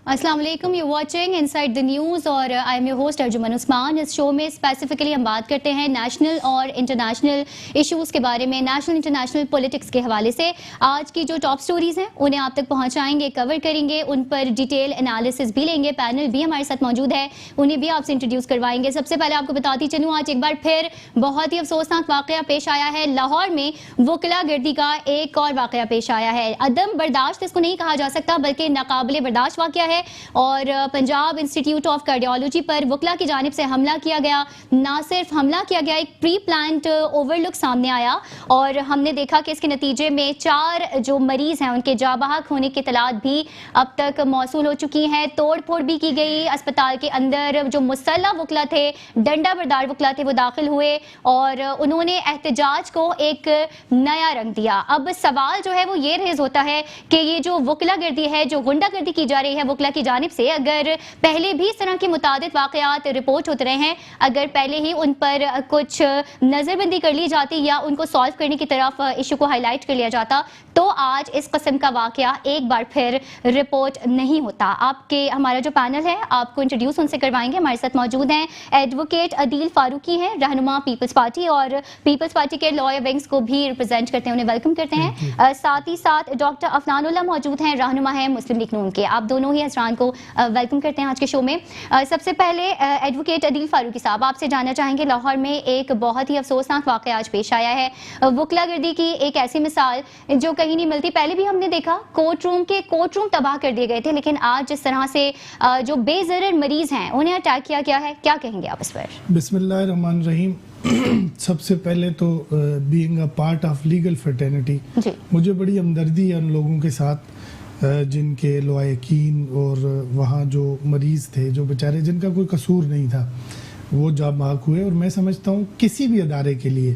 अस्सलाम वालेकुम, you watching inside the news और I am your host Arjuman Usman. इस शो में स्पेसिफिकली हम बात करते हैं नेशनल और इंटरनेशनल इश्यूज़ के बारे में, नेशनल इंटरनेशनल पॉलिटिक्स के हवाले से। आज की जो टॉप स्टोरीज़ हैं उन्हें आप तक पहुंचाएंगे, कवर करेंगे, उन पर डिटेल एनालिसिस भी लेंगे। पैनल भी हमारे साथ मौजूद है, उन्हें भी आपसे इंट्रोड्यूस करवाएंगे। सबसे पहले आपको बताती चलूँ, आज एक बार फिर बहुत ही अफसोसनाक वाक़या पेश आया है। लाहौर में वकला गिरदी का एक और वाक़या पेश आया है। अदम बर्दाश्त इसको नहीं कहा जा सकता, बल्कि नाकाबिले बर्दाश्त वाक़या है। और पंजाब इंस्टीट्यूट ऑफ कार्डियोलॉजी पर वकला की जानिब से हमला किया गया। ना सिर्फ हमला किया गया, एक प्री प्लान्ड ओवरलुक सामने आया और हमने देखा कि इसके नतीजे में 4 जो मरीज हैं उनके जाबाहक होने की इतलात भी अब तक मौसूल हो चुकी हैं। तोड़ फोड़ भी की गई। अस्पताल के अंदर जो मुसल्ला वकला थे, डंडा बरदार वकला थे, वो दाखिल हुए और उन्होंने एहतजाज को एक नया रंग दिया। अब सवाल जो है वो ये रेज होता है कि ये जो वकला गर्दी है, जो गुंडागर्दी की जा रही है वकला की जानिब से, अगर पहले भी इस तरह के मुतादिद वाक़यात रिपोर्ट होते रहे हैं, अगर पहले ही उन पर कुछ नज़रबंदी कर ली जाती या उनको सॉल्व करने की तरफ इशू को हाईलाइट कर लिया जाता, तो आज इस किस्म का वाक़या एक बार फिर रिपोर्ट नहीं होता। आपके हमारा जो पैनल है आपको इंट्रोड्यूस उनसे करवाएंगे। हमारे साथ मौजूद हैं एडवोकेट अदील फारूकी हैं, रहनुमा पीपल्स पार्टी और पीपल्स पार्टी के लॉयर विंग्स को भी रिप्रेजेंट करते हैं, उन्हें वेलकम करते हैं। साथ ही साथ डॉक्टर अफनानुल्लाह मौजूद हैं, रहनुमा हैं मुस्लिम लीग नून के। आप दोनों ही हजरान को वेलकम करते हैं आज के शो में। सबसे पहले एडवोकेट अदील फारूकी साहब, आपसे जानना चाहेंगे, लाहौर में एक बहुत ही अफसोसनाक वाक़या आज पेश आया है। वकला गर्दी की एक ऐसी मिसाल जो कहीं नहीं मिलती। पहले भी हमने देखा कोर्ट रूम तबाह कर दिए गए थे, लेकिन आज जिस तरह से जो बेज़रर मरीज हैं उन्हें अटैक किया गया है, क्या कहेंगे आप इस पर? बिस्मिल्लाहिर्रहमानिर्रहीम। सबसे पहले तो being a part of legal fraternity, मुझे बड़ी हमदर्दी है उन लोगों के साथ जिनके लवायकीन और वहाँ जो मरीज़ थे, जो बेचारे जिनका कोई कसूर नहीं था, वो जाँ भाग हुए। और मैं समझता हूँ किसी भी अदारे के लिए,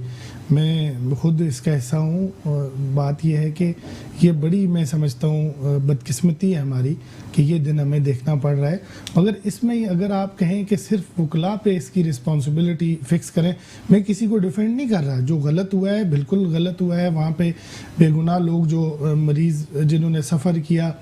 मैं खुद इसका हिस्सा हूँ, और बात यह है कि ये बड़ी, मैं समझता हूँ बदकिस्मती है हमारी कि ये दिन हमें देखना पड़ रहा है। मगर इसमें अगर आप कहें कि सिर्फ वकला पे इसकी रिस्पॉन्सिबिलिटी फ़िक्स करें, मैं किसी को डिफेंड नहीं कर रहा। जो गलत हुआ है बिल्कुल गलत हुआ है। वहाँ पे बेगुनाह लोग, जो मरीज़ जिन्होंने सफ़र किया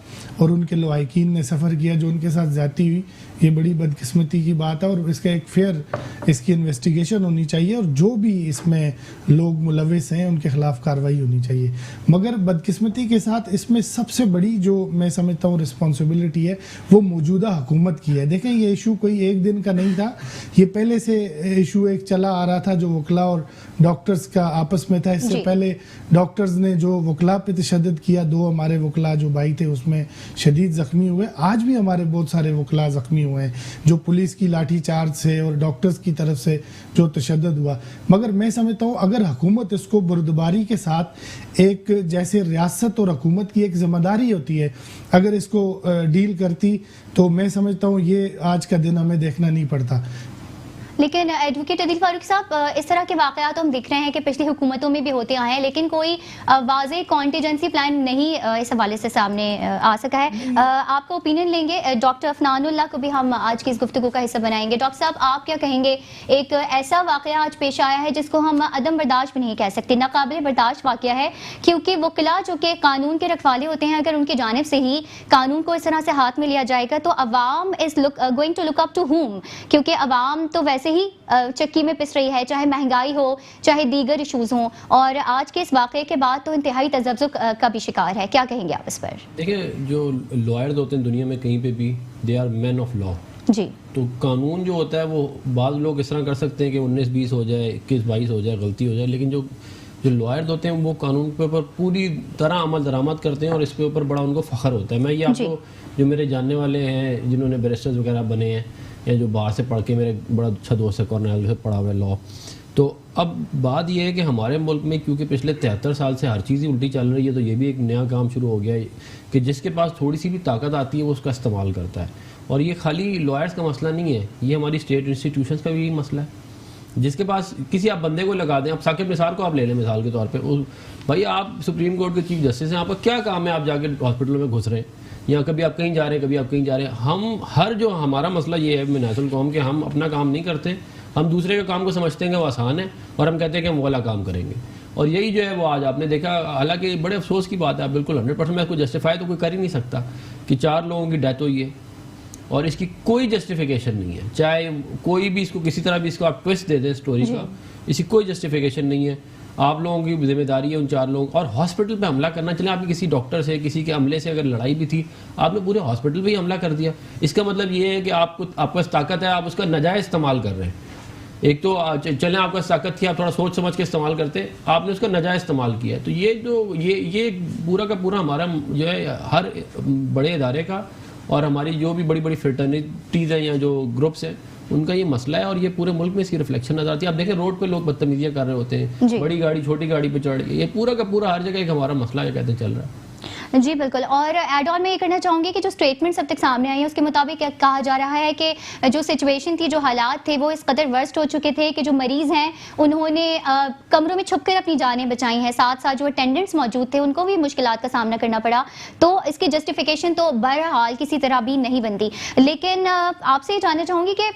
और उनके लवायकीन ने सफ़र किया, जो उनके साथ ज़्यादती हुई, ये बड़ी बदकिस्मती की बात है और इसका एक फेयर इसकी इन्वेस्टिगेशन होनी चाहिए और जो भी इसमें लोग मुलविस हैं उनके खिलाफ कार्रवाई होनी चाहिए। मगर बदकिस्मती के साथ इसमें सबसे बड़ी जो मैं समझता हूँ रिस्पॉन्सिबिलिटी है वो मौजूदा हुकूमत की है। देखें, ये इशू कोई एक दिन का नहीं था, ये पहले से इशू एक चला आ रहा था जो वकला और डॉक्टर्स का आपस में था। इससे पहले डॉक्टर्स ने जो वकला पे तशद्दुद किया, 2 हमारे वकला जो भाई थे उसमें शदीद ज़ख्मी हुए। आज भी हमारे बहुत सारे वकला ज़ख्मी हुए हैं, जो पुलिस की लाठी चार्ज से और डॉक्टर्स की तरफ से जो तशद्दुद हुआ। मगर मैं समझता हूँ अगर हुकूमत इसको बुर्दबारी के साथ, एक जैसे रियासत और हुकूमत की एक जिम्मेदारी होती है, अगर इसको डील करती, तो मैं समझता हूँ ये आज का दिन हमें देखना नहीं पड़ता। लेकिन एडवोकेट अदील फारूकी साहब, इस तरह के वाक़यात हम देख रहे हैं कि पिछली हुकूमतों में भी होते आए हैं, लेकिन कोई वाज़े कॉन्टीजेंसी प्लान नहीं इस हवाले से सामने आ सका है। आपका ओपिनियन लेंगे। डॉक्टर अफनानुल्लाह को भी हम आज की इस गुफ्तगू का हिस्सा बनाएंगे। डॉक्टर साहब, आप क्या कहेंगे? एक ऐसा वाक़या आज पेश आया है जिसको हम अदम बर्दाश्त भी नहीं कह सकते, नाकाबिले बर्दाश्त वाक़या है, क्योंकि वकला जो कि कानून के रखवाले होते हैं, अगर उनकी जानिब से ही कानून को इस तरह से हाथ में लिया जाएगा तो अवाम is going to look up to whom, क्योंकि अवाम तो वैसे ही चक्की में पिस रही है, चाहे महंगाई हो, चाहे दीगर इशूज़ हों, और आज के इस वाक़े के बाद तो इंतहाई तज़ब्ज़ुब का भी शिकार है। क्या कहेंगे आप इस पर? देखिए, जो लॉयर्स होते हैं दुनिया में कहीं पे भी, they are man of law जी। तो कानून जो होता है वो बाज़ लोग इस तरह कर सकते हैं कि 19-20 हो जाए, 21-22 हो जाए, गलती हो जाए, लेकिन जो लॉयर्स होते हैं वो कानून के ऊपर पूरी तरह अमल दरामद करते हैं और इस पे ऊपर बड़ा उनको फ़ख्र होता है। मैं ये आपको, जो मेरे जानने वाले हैं जिन्होंने बैरिस्टर्स वगैरह बने हैं या जो बाहर से पढ़ के, मेरे बड़ा अच्छा दोस्त है कॉर्नेल से पढ़ा हुआ है लॉ, तो अब बात यह है कि हमारे मुल्क में क्योंकि पिछले 73 साल से हर चीज़ ही उल्टी चल रही है, तो ये भी एक नया काम शुरू हो गया है कि जिसके पास थोड़ी सी भी ताकत आती है वो उसका इस्तेमाल करता है। और ये खाली लॉयर्स का मसला नहीं है, ये हमारी स्टेट इंस्टीट्यूशंस का भी मसला है। जिसके पास किसी आप बंदे को लगा दें, आप साकिब निसार को आप ले लें मिसाल के तौर पे, भाई आप सुप्रीम कोर्ट के चीफ जस्टिस हैं, आपका क्या काम है आप जाके हॉस्पिटलों में घुस रहे हैं, या कभी आप कहीं जा रहे हैं, कभी आप कहीं जा रहे हैं। हम हर जो हमारा मसला ये है मिनासुल कौम के, हम अपना काम नहीं करते, हम दूसरे के काम को समझते हैं कि वो आसान है और हम कहते हैं कि हम वो वाला काम करेंगे। और यही जो है वो आज आपने देखा, हालांकि बड़े अफसोस की बात है, बिल्कुल 100% मैं इसको जस्टिफाई तो कोई कर ही नहीं सकता कि 4 लोगों की डेथ हुई है और इसकी कोई जस्टिफिकेशन नहीं है, चाहे कोई भी इसको किसी तरह भी इसको आप ट्विस्ट दे दें स्टोरी का, इसकी कोई जस्टिफिकेशन नहीं है। आप लोगों की जिम्मेदारी है उन 4 लोगों, और हॉस्पिटल पे हमला करना, चले आपकी किसी डॉक्टर से किसी के अमले से अगर लड़ाई भी थी, आपने पूरे हॉस्पिटल पे ही हमला कर दिया। इसका मतलब ये है कि आपके पास ताकत है, आप उसका नाजायज़ इस्तेमाल कर रहे हैं। एक तो चलें आपके पास ताकत थी, आप थोड़ा सोच समझ के इस्तेमाल करते, आपने उसका नाजायज़ इस्तेमाल किया। तो ये जो ये पूरा का पूरा हमारा जो है हर बड़े इदारे का और हमारी जो भी बड़ी बड़ी फ्रेटर्निटीज़ हैं या जो ग्रुप्स हैं उनका ये मसला है, और ये पूरे मुल्क में इसकी रिफ्लेक्शन नजर आती है। आप देखें रोड पे लोग बदतमीजियां कर रहे होते हैं, बड़ी गाड़ी छोटी गाड़ी पे चढ़ के, ये पूरा का पूरा हर जगह एक हमारा मसला है कहते चल रहा है। जी बिल्कुल। और एड ऑन में ये करना चाहूँगी कि जो स्टेटमेंट्स अब तक सामने आई है उसके मुताबिक कहा जा रहा है कि जो सिचुएशन थी, जो हालात थे वो इस कदर वर्स्ट हो चुके थे कि जो मरीज़ हैं उन्होंने कमरों में छुपकर अपनी जानें बचाई हैं, साथ साथ जो अटेंडेंट्स मौजूद थे उनको भी मुश्किलात का सामना करना पड़ा। तो इसकी जस्टिफिकेशन तो बहरहाल किसी तरह भी नहीं बनती। लेकिन आपसे ये जानना चाहूँगी कि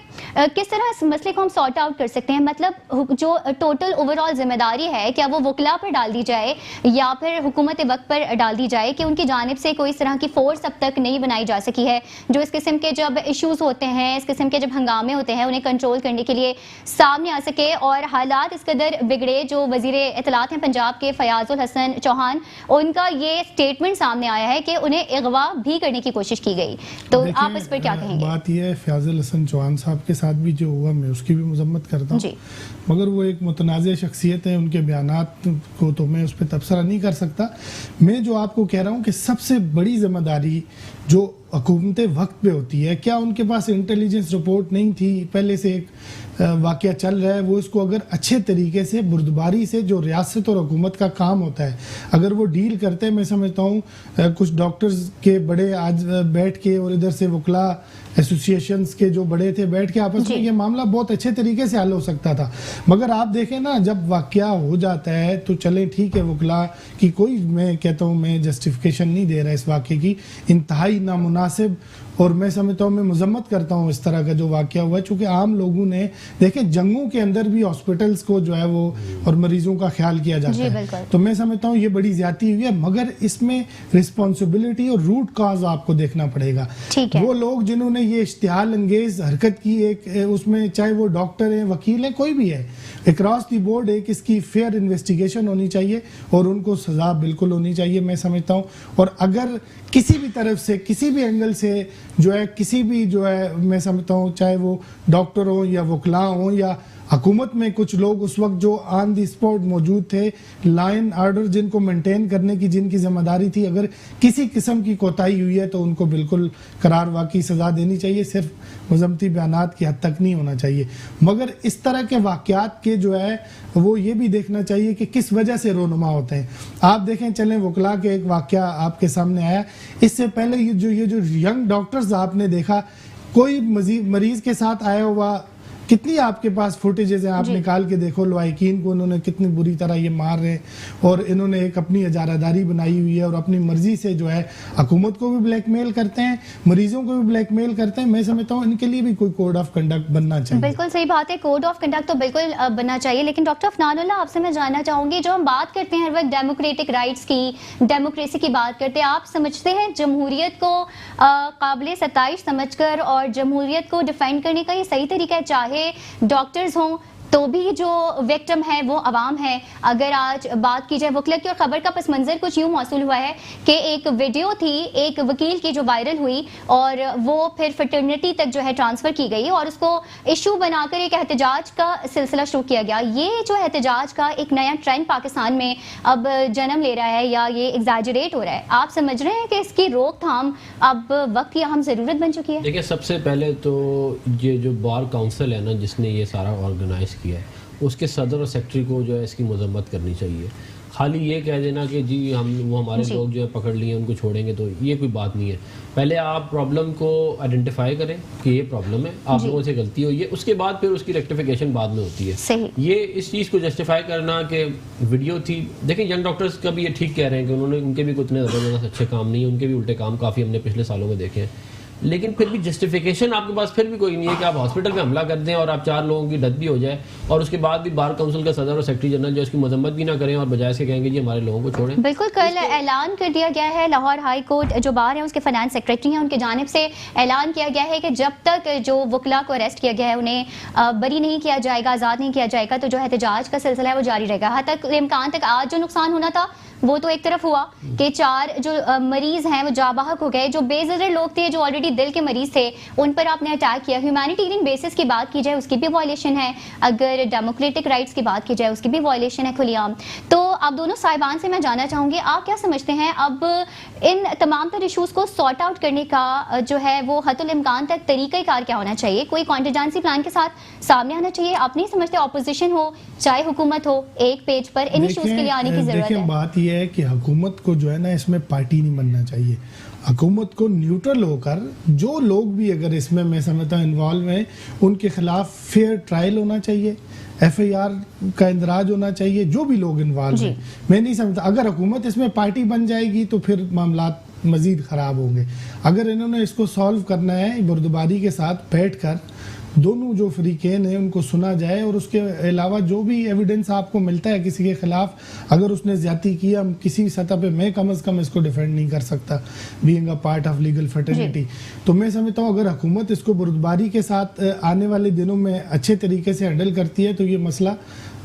किस तरह इस मसले को हम सॉर्ट आउट कर सकते हैं, मतलब जो टोटल ओवरऑल जिम्मेदारी है क्या वो वकला पर डाल दी जाए या फिर हुकूमत वक्त पर डाल दी जाए कि उनकी जानिब से कोई इस तरह की फोर्स अब तक नहीं बनाई जा सकी है जो इस किस्म के जब इश्यूज होते हैं, इस किस्म के जब हंगामे होते हैं, उन्हें कंट्रोल करने के लिए सामने आ सके। और हालात इस कदर बिगड़े, जो वजीर इत्तलात हैं पंजाब के फयाजुल हसन चौहान, उनका ये स्टेटमेंट सामने आया है कि उन्हें अगवा भी करने की कोशिश की गई। तो आप इस पर क्या कहेंगे? बात यह है, फयाजुल हसन चौहान साहब के साथ भी जो हुआ मैं उसकी भी मजम्मत करता हूँ, मगर वो एक मुतनाज़ शख्सियत है, उनके बयानात को तो मैं उस पर तबसरा नहीं कर सकता। मैं जो आपको कह रहा हूँ कि सबसे बड़ी जिम्मेदारी जो हुकूमत वक्त पे होती है, क्या उनके पास इंटेलिजेंस रिपोर्ट नहीं थी, पहले से एक वाक़या चल रहा है, वो इसको अगर अच्छे तरीके से बुर्दबारी से जो रियासत और हुकूमत का काम होता है अगर वो डील करते हैं, मैं समझता हूँ कुछ डॉक्टर्स के बड़े आज बैठ के और इधर से वकला एसोसिएशंस के जो बड़े थे बैठ के आपस में ये मामला बहुत अच्छे तरीके से हल हो सकता था। मगर आप देखें ना, जब वाक़या हो जाता है तो चले ठीक है, वकला की कोई, मैं कहता हूँ मैं जस्टिफिकेशन नहीं दे रहा इस वाक़े की, इंतहाई नामुनासिब, और मैं समझता हूँ, मैं मजम्मत करता हूँ इस तरह का जो वाक़या हुआ, चूँकि आम लोगों ने देखें जंगों के अंदर भी हॉस्पिटल्स को जो है वो और मरीजों का ख्याल किया जाता है, तो मैं समझता हूँ ये बड़ी ज्यादती हुई है। मगर इसमें रिस्पॉन्सिबिलिटी और रूट कॉज आपको देखना पड़ेगा। वो लोग जिन्होंने ये इश्तिहाल अंगेज हरकत की, एक उसमें चाहे वो डॉक्टर है, वकील है, कोई भी है, अक्रॉस दी बोर्ड एक इसकी फेयर इन्वेस्टिगेशन होनी चाहिए और उनको सजा बिल्कुल होनी चाहिए, मैं समझता हूँ। और अगर किसी भी तरफ से, किसी भी एंगल से जो है, किसी भी जो है, मैं समझता हूँ चाहे वो डॉक्टर हो या वकला हो या हुकूमत में कुछ लोग उस वक्त जो ऑन द स्पॉट मौजूद थे, लाइन आर्डर जिनको मेंटेन करने की जिनकी जिम्मेदारी थी, अगर किसी किस्म की कोताही हुई है तो उनको बिल्कुल करार वाकई सजा देनी चाहिए, सिर्फ मजम्मती बयानात की हद तक नहीं होना चाहिए। मगर इस तरह के वाक़यात के जो है वो ये भी देखना चाहिए कि किस वजह से रोनुमा होते हैं। आप देखें, चलें वकला के एक वाक़या आपके सामने आया, इससे पहले ये जो यंग डॉक्टर्स आपने देखा, कोई मरीज के साथ आया हुआ, कितनी आपके पास फुटेजेस हैं, आप निकाल के देखो, लवाइकीन को उन्होंने कितनी बुरी तरह ये मार रहे हैं और इन्होंने एक अपनी इजारादारी बनाई हुई है और अपनी मर्जी से जो है हुकूमत को भी ब्लैकमेल करते हैं, मरीजों को भी ब्लैकमेल करते हैं। मैं समझता हूँ इनके लिए भी कोई कोड ऑफ कंडक्ट बनना चाहिए। बिल्कुल सही बात है, कोड ऑफ कंडक्ट तो बिल्कुल बनना चाहिए। लेकिन डॉक्टर अफनानुल्लाह, आपसे मैं जानना चाहूँगी, जो हम बात करते हैं हर वक्त डेमोक्रेटिक राइट्स की, डेमोक्रेसी की बात करते हैं, आप समझते हैं जमहूरियत को काबिल सताइश समझकर और जमहूरियत को डिफेंड करने का ये सही तरीका है? चाहे डॉक्टर्स हों तो भी जो विक्टिम है वो अवाम है। अगर आज बात की जाए वकला की, और खबर का पस मंजर कुछ यूँ मौसूल हुआ है कि एक वीडियो थी एक वकील की जो वायरल हुई और वो फिर फ्रेटर्निटी तक जो है ट्रांसफ़र की गई और उसको इशू बनाकर एक एहतजाज का सिलसिला शुरू किया गया। ये जो एहतजाज का एक नया ट्रेंड पाकिस्तान में अब जन्म ले रहा है या ये एग्जैजरेट हो रहा है, आप समझ रहे हैं कि इसकी रोकथाम अब वक्त की अहम ज़रूरत बन चुकी है? देखिए, सबसे पहले तो ये जो बार काउंसिल है ना, जिसने ये सारा ऑर्गेनाइज किया है, उसके सदर और सेक्रेटरी को जो है इसकी मजम्मत करनी चाहिए। खाली ये कह देना कि जी वो हमारे लोग जो है पकड़ लिए उनको छोड़ेंगे, तो ये कोई बात नहीं है। पहले आप प्रॉब्लम को आइडेंटिफाई करें कि ये प्रॉब्लम है, आप लोगों से गलती हुई है, उसके बाद फिर उसकी रेक्टिफिकेशन बाद में होती है। ये इस चीज़ को जस्टिफाई करना कि वीडियो थी, देखें यंग डॉक्टर्स का भी ये ठीक कह रहे हैं कि उनके भी उतने ज़बरदस्त अच्छे काम नहीं है, उनके भी उल्टे काम काफ़ी हमने पिछले सालों में देखे हैं। लेकिन फिर भी जस्टिफिकेशन आपके पास फिर भी कोई नहीं है कि आप हॉस्पिटल पे हमला कर दें और आप 4 लोगों की डेथ भी हो जाए और उसके बाद भी बार काउंसिल का सदर और सेक्रेटरी जनरल जो इसकी मजम्मत भी ना करें और बजाय से कहेंगे जी हमारे लोगों को छोड़ें। बिल्कुल, कल ऐलान कर दिया गया है, लाहौर हाई कोर्ट जो बार है उसके फाइनेंस सेक्रेटरी हैं उनकी जानिब से ऐलान किया गया है कि जब तक जो वकला को अरेस्ट किया गया है उन्हें बरी नहीं किया जाएगा, आज़ाद नहीं किया जाएगा, तो जो एहतजाज का सिलसिला है वो जारी रहेगा। हाँ तक इम्कान तक आज जो नुकसान होना था वो तो एक तरफ हुआ कि 4 जो मरीज हैं वो जाबाहक हो गए, जो बेज़र लोग थे जो ऑलरेडी दिल के मरीज थे उन पर आपने अटैक किया। ह्यूमैनिटेरियन बेसिस की बात की जाए उसकी भी वायलेशन है, अगर डेमोक्रेटिक राइट्स की बात की जाए उसकी भी वायलेशन है खुलेआम। तो आप दोनों साहिबान से मैं जानना चाहूँगी, आप क्या समझते हैं अब इन तमाम तर इशूज़ को सॉर्ट आउट करने का जो है वो हतुल इम्कान तक तरीक़ाकार क्या होना चाहिए? कोई कॉन्टिजेंसी प्लान के साथ सामने आना चाहिए? आप नहीं समझते ऑपोजिशन हो चाहे हुकूमत हो एक पेज पर इन इशूज़ के लिए आने की ज़रूरत है? बात यह है कि हुकूमत को जो है ना इसमें पार्टी नहीं बनना चाहिए। हुकूमत को न्यूट्रल होकर जो लोग भी अगर इसमें मैं समझता हूँ इन्वॉल्व हैं उनके खिलाफ फेयर ट्रायल होना चाहिए, FIR का इंदराज होना चाहिए, जो भी लोग इन्वॉल्व हैं। मैं नहीं समझता अगर हुकूमत इसमें पार्टी बन जाएगी तो फिर मामला मजीद ख़राब होंगे। अगर इन्होंने इसको सॉल्व करना है बुर्दबारी के साथ बैठ कर दोनों जो फरीकेन हैं उनको सुना जाए और उसके अलावा जो भी एविडेंस आपको मिलता है किसी के खिलाफ, अगर उसने ज्यादती किया किसी भी सतह पे, मैं कम अज़ कम इसको डिफेंड नहीं कर सकता being a part of legal fraternity, तो मैं समझता हूँ अगर हुकूमत इसको बुर्दबारी के साथ आने वाले दिनों में अच्छे तरीके से हैंडल करती है तो ये मसला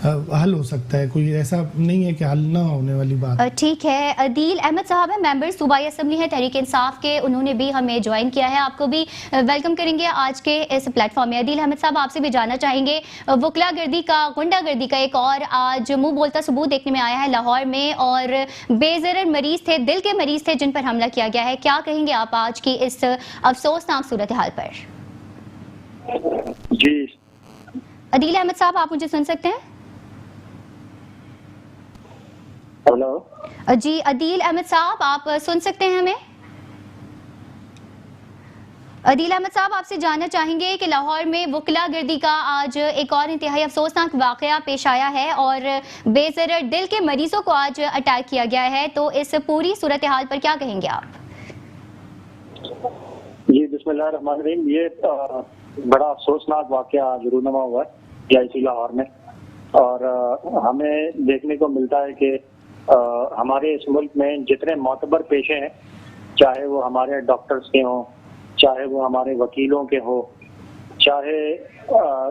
हल हो सकता है। कोई ऐसा नहीं है कि हल ना होने वाली बात। ठीक है, अदील अहमद साहब है, मेंबर सूबाई असम्बली है तहरीक इंसाफ के, उन्होंने भी हमें ज्वाइन किया है। आपको भी वेलकम करेंगे आज के इस प्लेटफॉर्म में। अदील अहमद साहब आपसे भी जानना चाहेंगे, वकलागर्दी का, गुंडागर्दी का एक और आज मुंह बोलता सबूत देखने में आया है लाहौर में और बेज़रर मरीज थे, दिल के मरीज थे जिन पर हमला किया गया है। क्या कहेंगे आप आज की इस अफसोसनाक सूरत हाल पर? जी अदील अहमद साहब आप मुझे सुन सकते हैं? हेलो जी अदील अहमद साहब आप सुन सकते हैं हमें? अदील अहमद साहब आपसे जानना चाहेंगे कि लाहौर में वकलागर्दी का आज एक और इंतहाई अफसोसनाक वाकया पेश आया है और बेज़रर दिल के मरीजों को आज अटैक किया गया है, तो इस पूरी सूरत हाल पर क्या कहेंगे आप? जी बिस्मिल्लाहिर्रहमानिर्रहीम। ये बड़ा अफसोसनाक वाकया आज रूनुमा हुआ है PIC लाहौर में और हमें देखने को मिलता है कि हमारे इस मुल्क में जितने मोतबर पेशे हैं, चाहे वो हमारे डॉक्टर्स के हों, चाहे वो हमारे वकीलों के हो, चाहे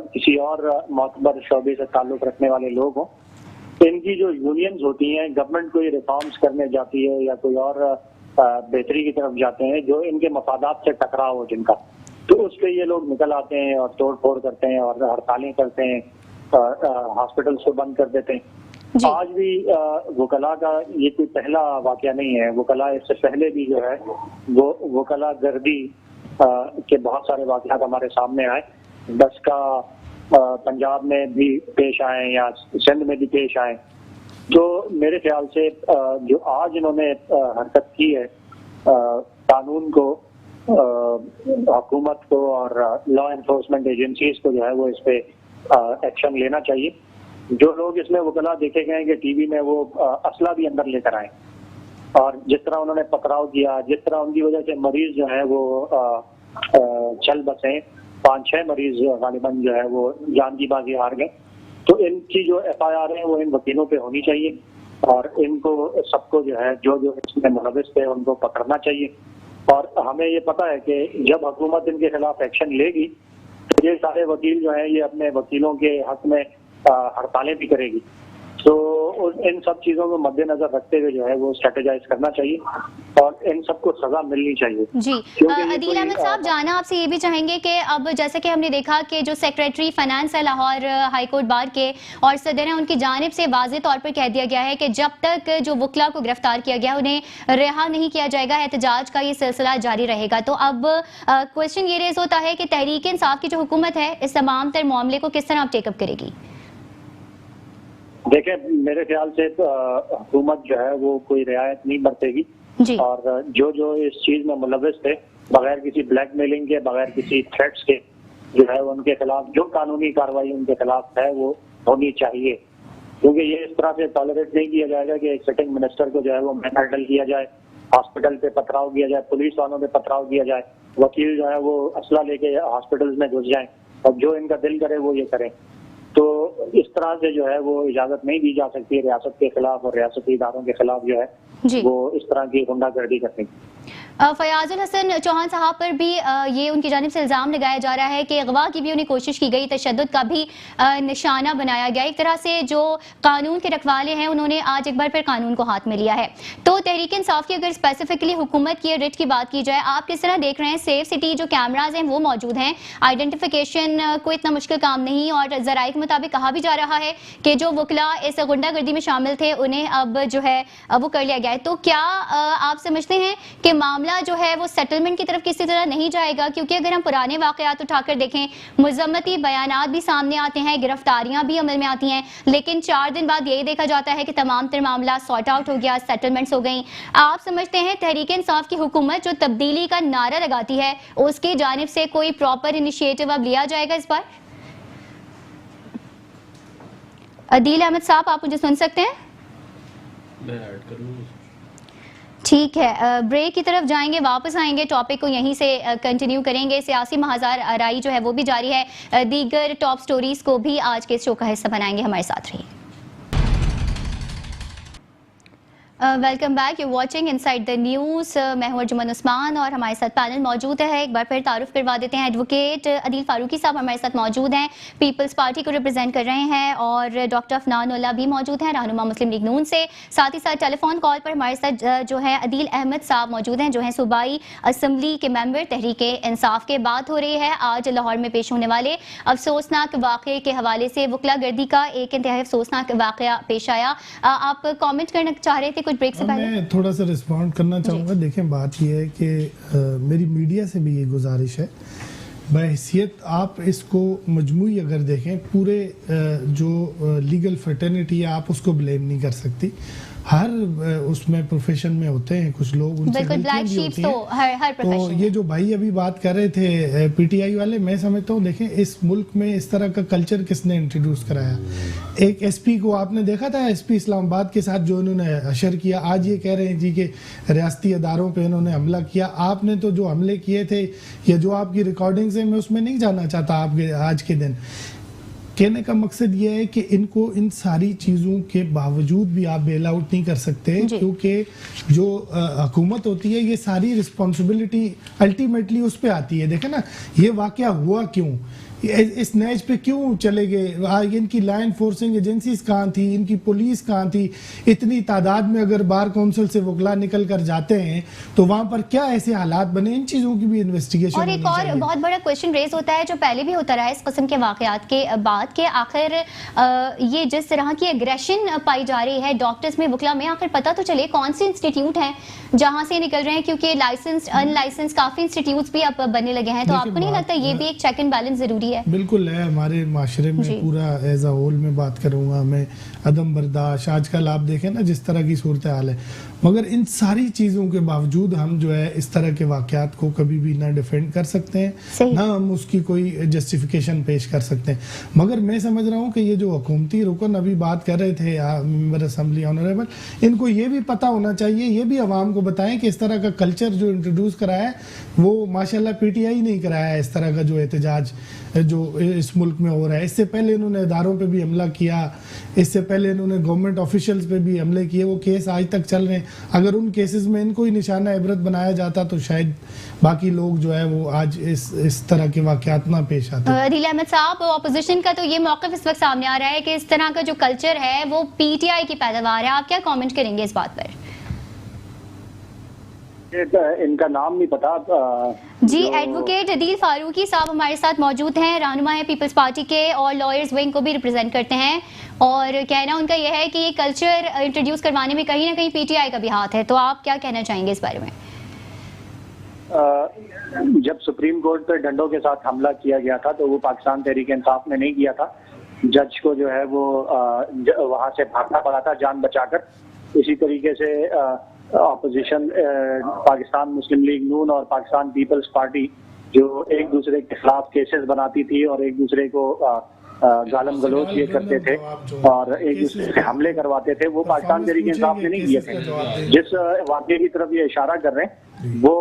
किसी और मोतबर शोबे से ताल्लुक रखने वाले लोग हों, इनकी जो यूनियंस होती हैं गवर्नमेंट कोई रिफॉर्म्स करने जाती है या कोई और बेहतरी की तरफ जाते हैं जो इनके मफादात से टकराव हो जिनका, तो उस पर ये लोग निकल आते हैं और तोड़ फोड़ करते हैं और हड़तालें करते हैं, हॉस्पिटल्स को बंद कर देते हैं। आज भी वकला का ये कोई पहला वाकया नहीं है। वकला इससे पहले भी जो है वो वकला गर्दी के बहुत सारे वाकयात हमारे सामने आए। 10 का पंजाब में भी पेश आए या सिंध में भी पेश आए। तो मेरे ख्याल से जो आज इन्होंने हरकत की है, कानून को, हुकूमत को और लॉ एनफोर्समेंट एजेंसीज को जो है वो इस पे एक्शन लेना चाहिए। जो लोग इसमें वकला देखे गए कि टीवी में वो असला भी अंदर लेकर आए और जिस तरह उन्होंने पथराव किया, जिस तरह उनकी वजह से मरीज जो है वो चल बसे, 5-6 मरीज गालिबन जो है वो जान की बाजी हार गए। तो इनकी जो FIR है वो इन वकीलों पे होनी चाहिए और इनको सबको जो है जो इसमें मुलविस थे उनको पकड़ना चाहिए। और हमें ये पता है कि जब हुकूमत इनके खिलाफ एक्शन लेगी तो ये सारे वकील जो है ये अपने वकीलों के हक में हड़तालें भी करेगी। तो इन सब चीजों को मद्देनजर रखते हुए जो है वो स्ट्रेटेजाइज करना चाहिए और इन सबको सजा मिलनी चाहिए। जी अदील अहमद साहब, जाना आपसे ये भी चाहेंगे कि अब जैसे कि हमने देखा कि जो सेक्रेटरी फाइनेंस है लाहौर हाई कोर्ट बार के और सदर हैं, उनकी जानिब से वाज़ेह तौर पर कह दिया गया है कि जब तक जो वकला को गिरफ्तार किया गया उन्हें रिहा नहीं किया जाएगा, एहतजाज का ये सिलसिला जारी रहेगा। तो अब क्वेश्चन ये रेज होता है कि तहरीक इंसाफ की जो हुकूमत है इस तमाम तर मामले को किस तरह टेकअप करेगी? देखिए मेरे ख्याल से हुकूमत जो है वो कोई रियायत नहीं बरतेगी और जो इस चीज में मुलविस थे बगैर किसी ब्लैकमेलिंग के, बगैर किसी थ्रेट्स के जो है उनके खिलाफ जो कानूनी कार्रवाई उनके खिलाफ है वो होनी चाहिए। क्योंकि ये इस तरह से टॉलरेट नहीं किया जाएगा कि एक सिटिंग मिनिस्टर को जो है वो मैनहैंडल किया जाए हॉस्पिटल पे पथराव किया जाए, पुलिस वालों पे पथराव किया जाए, वकील जो है वो असला लेके हॉस्पिटल्स में घुस जाएं और जो इनका दिल करे वो ये करें। तो इस तरह से जो है वो इजाजत नहीं दी जा सकती है रियासत के खिलाफ और रियासती इदारों के खिलाफ जो है वो इस तरह की गुंडागर्दी करने। फयाजुल हसन चौहान साहब पर भी ये उनकी जानिब से इल्ज़ाम लगाया जा रहा है कि अगवा की भी उन्हें कोशिश की गई, तशद्दुद का भी निशाना बनाया गया। एक तरह से जो कानून के रखवाले हैं उन्होंने आज एक बार फिर कानून को हाथ में लिया है। तो तहरीक इंसाफ की अगर स्पेसिफिकली हुकूमत की रिट की बात की जाए, आप किस तरह देख रहे हैं? सेफ सिटी जो कैमराज हैं वो मौजूद हैं, आइडेंटिफिकेशन कोई इतना मुश्किल काम नहीं, और ज़राए के मुताबिक कहा भी जा रहा है कि जो वकला इस गुंडागर्दी में शामिल थे उन्हें अब जो है वो कर लिया गया है। तो क्या आप समझते हैं कि मामला जो है वो सेटलमेंट की तरफ किसी तरह नहीं जाएगा? क्योंकि अगर हम पुराने वाकयात उठाकर देखें, मुज़म्मती बयानात भी सामने आते हैं, गिरफ्तारियां भी अमल में आती हैं, लेकिन 4 दिन बाद यही देखा जाता है कि तमाम तर मामला सॉर्ट आउट हो गया, सेटलमेंट्स हो गई। आप समझते हैं तहरीक इंसाफ की हुकूमत जो तब्दीली का नारा लगाती है उसकी जानिब से कोई प्रॉपर इनिशिएटिव अब लिया जाएगा इस बार? अदील अहमद साहब, आप मुझे सुन सकते हैं? मैं ऐड कर लूँ। ठीक है, ब्रेक की तरफ जाएंगे, वापस आएंगे, टॉपिक को यहीं से कंटिन्यू करेंगे। सियासी महाजार आराई जो है वो भी जारी है, दीगर टॉप स्टोरीज को भी आज के शो का हिस्सा बनाएंगे। हमारे साथ रहिए। Welcome back, you watching inside the news. मैं हूं अर्जुमन उस्मान और हमारे साथ पैनल मौजूद है। एक बार फिर तारुफ करवा देते हैं, एडवोकेट अदील फारूकी साहब हमारे साथ मौजूद हैं, पीपल्स पार्टी को रिप्रेजेंट कर रहे हैं, और डॉक्टर अफनान उल्लाह भी मौजूद हैं, रहनुमा मुस्लिम लीग नून से। साथ ही साथ टेलीफोन कॉल पर हमारे साथ जो है अदील अहमद साहब मौजूद हैं, जो हैं सूबाई असम्बली के मेंबर तहरीक इंसाफ के। बात हो रही है आज लाहौर में पेश होने वाले अफसोसनाक वाक़े के हवाले से। वकला गर्दी का एक इंतहाई अफसोसनाक वाक़या पेश आया। आप कॉमेंट करना चाह रहे थे ब्रेक से पहले? मैं थोड़ा सा रिस्पॉन्ड करना चाहूँगा। देखें, बात यह है कि मेरी मीडिया से भी ये गुजारिश है, बहैसियत आप इसको मजमूई अगर देखें, पूरे जो लीगल फर्टर्निटी है आप उसको ब्लेम नहीं कर सकती। हर उसमें प्रोफेशन में होते हैं कुछ लोग, उनसे गलतियां भी होती हैं। तो ये जो भाई अभी बात कर रहे थे पीटीआई वाले, मैं समझता हूँ, देखें इस मुल्क में इस तरह का कल्चर किसने इंट्रोड्यूस कराया? एक एसपी को आपने देखा था, एसपी इस्लामाबाद के साथ जो इन्होंने हशर किया, आज ये कह रहे हैं जी कि रियासती अदारों पे इन्होंने हमला किया। आपने तो जो हमले किए थे या जो आपकी रिकॉर्डिंग्स है, मैं उसमें नहीं जाना चाहता आपके आज के दिन। कहने का मकसद ये है कि इनको इन सारी चीज़ों के बावजूद भी आप बेल आउट नहीं कर सकते, क्योंकि जो हुकूमत होती है ये सारी रिस्पॉन्सिबिलिटी अल्टीमेटली उस पर आती है। देखे ना, ये वाकया हुआ क्यों, इस नैज पे क्यों चले गए, इनकी लॉ एनफोर्सिंग एजेंसीज कहाँ थी, इनकी पुलिस कहाँ थी? इतनी तादाद में अगर बार काउंसिल से वकला निकल कर जाते हैं तो वहाँ पर क्या ऐसे हालात बने? इन चीज़ों की भी इन्वेस्टिगेशन। और एक और बहुत बड़ा क्वेश्चन रेज होता है, जो पहले भी होता रहा है इस किस्म के वाकयात के बाद, के आखिर ये जिस तरह की एग्रेशन पाई जा रही है डॉक्टर्स में, वकला में, आखिर पता तो चले कौन से इंस्टीट्यूट हैं जहाँ से निकल रहे हैं, क्योंकि लाइसेंस अनलाइसेंस काफ़ी इंस्टीट्यूट्स भी अब बनने लगे हैं। तो आपको नहीं लगता ये भी एक चेक एंड बैलेंस जरूरी है? बिल्कुल है, हमारे माशरे में पूरा एज अ होल में बात करूँगा मैं, अदम बर्दाश्त, आजकल आप देखें ना जिस तरह की सूरत हाल है, मगर इन सारी चीज़ों के बावजूद हम जो है इस तरह के वाकयात को कभी भी ना डिफेंड कर सकते हैं, ना हम उसकी कोई जस्टिफिकेशन पेश कर सकते हैं। मगर मैं समझ रहा हूँ कि ये जो हुकूमती रुकन अभी बात कर रहे थे मेंबर असम्बली ऑनरेबल, इनको ये भी पता होना चाहिए, ये भी आवाम को बताएं कि इस तरह का कल्चर जो इंट्रोड्यूस कराया है वो माशाल्लाह पीटीआई नहीं कराया है। इस तरह का जो एहतजाज जो इस मुल्क में हो रहा है, इससे पहले इन्होंने इदारों पे भी हमला किया, इससे पहले इन्होंने गवर्नमेंट ऑफिशियल्स पे भी हमले किए, वो केस आज तक चल रहे हैं। अगर उन केसेस में इनको ही निशाना इबरत बनाया जाता तो शायद बाकी लोग जो है वो आज इस तरह के वाकयात ना पेश आते। अदील अहमद साहब, ऑपोजिशन का तो ये मौक़िफ़ इस वक्त सामने आ रहा है कि इस तरह का जो कल्चर है वो पीटीआई की पैदावार है। आप क्या कॉमेंट करेंगे इस बात पर? इनका नाम नहीं पता जी। एडवोकेट अदील फारूकी साहब हमारे साथ मौजूद हैं, रहनुमा है पीपल्स पार्टी के और लॉयर्स विंग को भी रिप्रेजेंट करते हैं, और कहना उनका यह है कि ये कल्चर इंट्रोड्यूस करवाने में कहीं ना कहीं पीटीआई का भी हाथ है। तो आप क्या कहना चाहेंगे इस बारे में? जब सुप्रीम कोर्ट पर डंडों के साथ हमला किया गया था तो वो पाकिस्तान तहरीक इंसाफ ने नहीं किया था। जज को जो है वो वहां से भागना पड़ा था जान बचाकर। इसी तरीके से ऑपोजिशन पाकिस्तान मुस्लिम लीग नून और पाकिस्तान पीपल्स पार्टी जो एक दूसरे के खिलाफ केसेस बनाती थी और एक दूसरे को गालम गलोच ये करते थे और एक दूसरे से हमले करवाते थे, वो पाकिस्तान तहरीक इंसाफ ने नहीं किए थे। जिस वाक़े की तरफ ये इशारा कर रहे हैं वो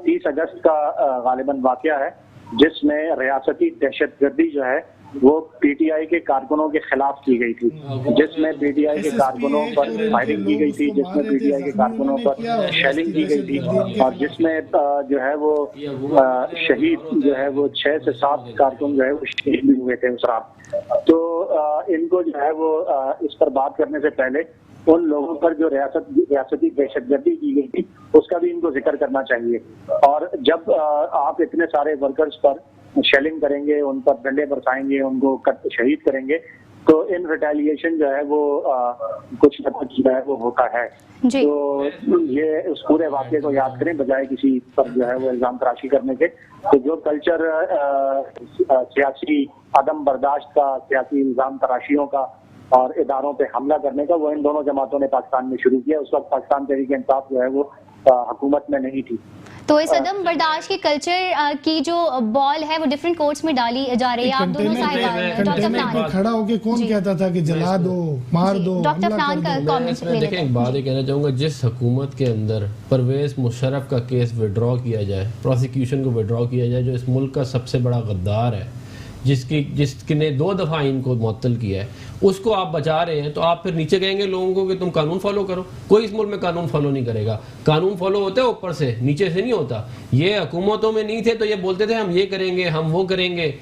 30 अगस्त का गालिबन वाक़या है, जिसमें रियासती दहशतगर्दी जो है वो पीटीआई के कारकुनों के खिलाफ की गई थी, जिसमें पीटीआई के कारकुनों पर फायरिंग की गई थी, जिसमें पीटीआई के कारकुनों पर शेलिंग की गई थी और जिसमें जो है वो शहीद जो है वो 6 से 7 कारकुन जो है वो शहीद भी हुए थे उस रात। तो इनको जो है वो इस पर बात करने से पहले उन लोगों पर जो रियासती दहशतगर्दी की गई थी उसका भी इनको जिक्र करना चाहिए। और जब आप इतने सारे वर्कर्स पर शेलिंग करेंगे, उन पर डंडे बरसाएंगे, उनको शहीद करेंगे, तो इन रिटेलिएशन जो है वो कुछ न कुछ जो है वो होता है। तो ये उस पूरे वाक़े को याद करें बजाय किसी पर जो है वो इल्जाम तराशी करने के। तो जो कल्चर सियासी अदम बर्दाश्त का, सियासी इल्जाम तराशियों का और इदारों पे हमला करने का, वो इन दोनों जमातों ने पाकिस्तान में शुरू किया। उस वक्त पाकिस्तान तहरीक इंसाफ जो है वो हुकूमत में नहीं थी। तो इस अदम बर्दाश्त के कल्चर की जो बॉल है वो डिफरेंट कोर्ट्स में डाली जा रही है। आप दोनों साहिबान खड़ा होके कौन कहता था कि जला दो, मार दो, डॉक्टर फलान का कमेंट ले लेते हैं। एक बात ये कहना चाहूँगा, जिस हुकूमत के अंदर परवेज मुशर्रफ का केस विड्रॉ किया जाए, प्रोसिक्यूशन को विड्रॉ किया जाए, जो इस मुल्क का सबसे बड़ा गद्दार है, जिसने 2 दफ़ा इनको मुअत्तल किया है, उसको आप बचा रहे हैं, तो आप फिर नीचे कहेंगे लोगों को कि तुम कानून फॉलो करो। कोई इस मुल्क में कानून फॉलो नहीं करेगा। कानून फॉलो होता है ऊपर से, नीचे से नहीं होता। ये हुकूमतों में नहीं थे तो ये बोलते थे हम ये करेंगे, हम वो करेंगे।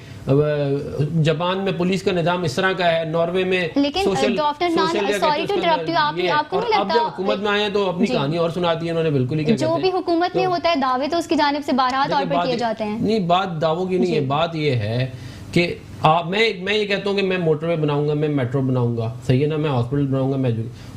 जापान में पुलिस का निजाम इस तरह का है, नॉर्वे में लेकिन doctor sorry to interrupt you, आपको नहीं लगता हुकूमत में आए हैं तो अपनी कहानी और सुनाती है इन्होंने, बिल्कुल ही। जो भी हुकूमत में होता है दावे तो उसकी जानिब से बारहा तौर पर किए जाते हैं। नहीं, बात दावों की नहीं है, बात ये है कि मैं ये कहता हूँ कि मैं मोटरवे बनाऊंगा, मैं मेट्रो बनाऊंगा, सही है ना, मैं हॉस्पिटल बनाऊंगा,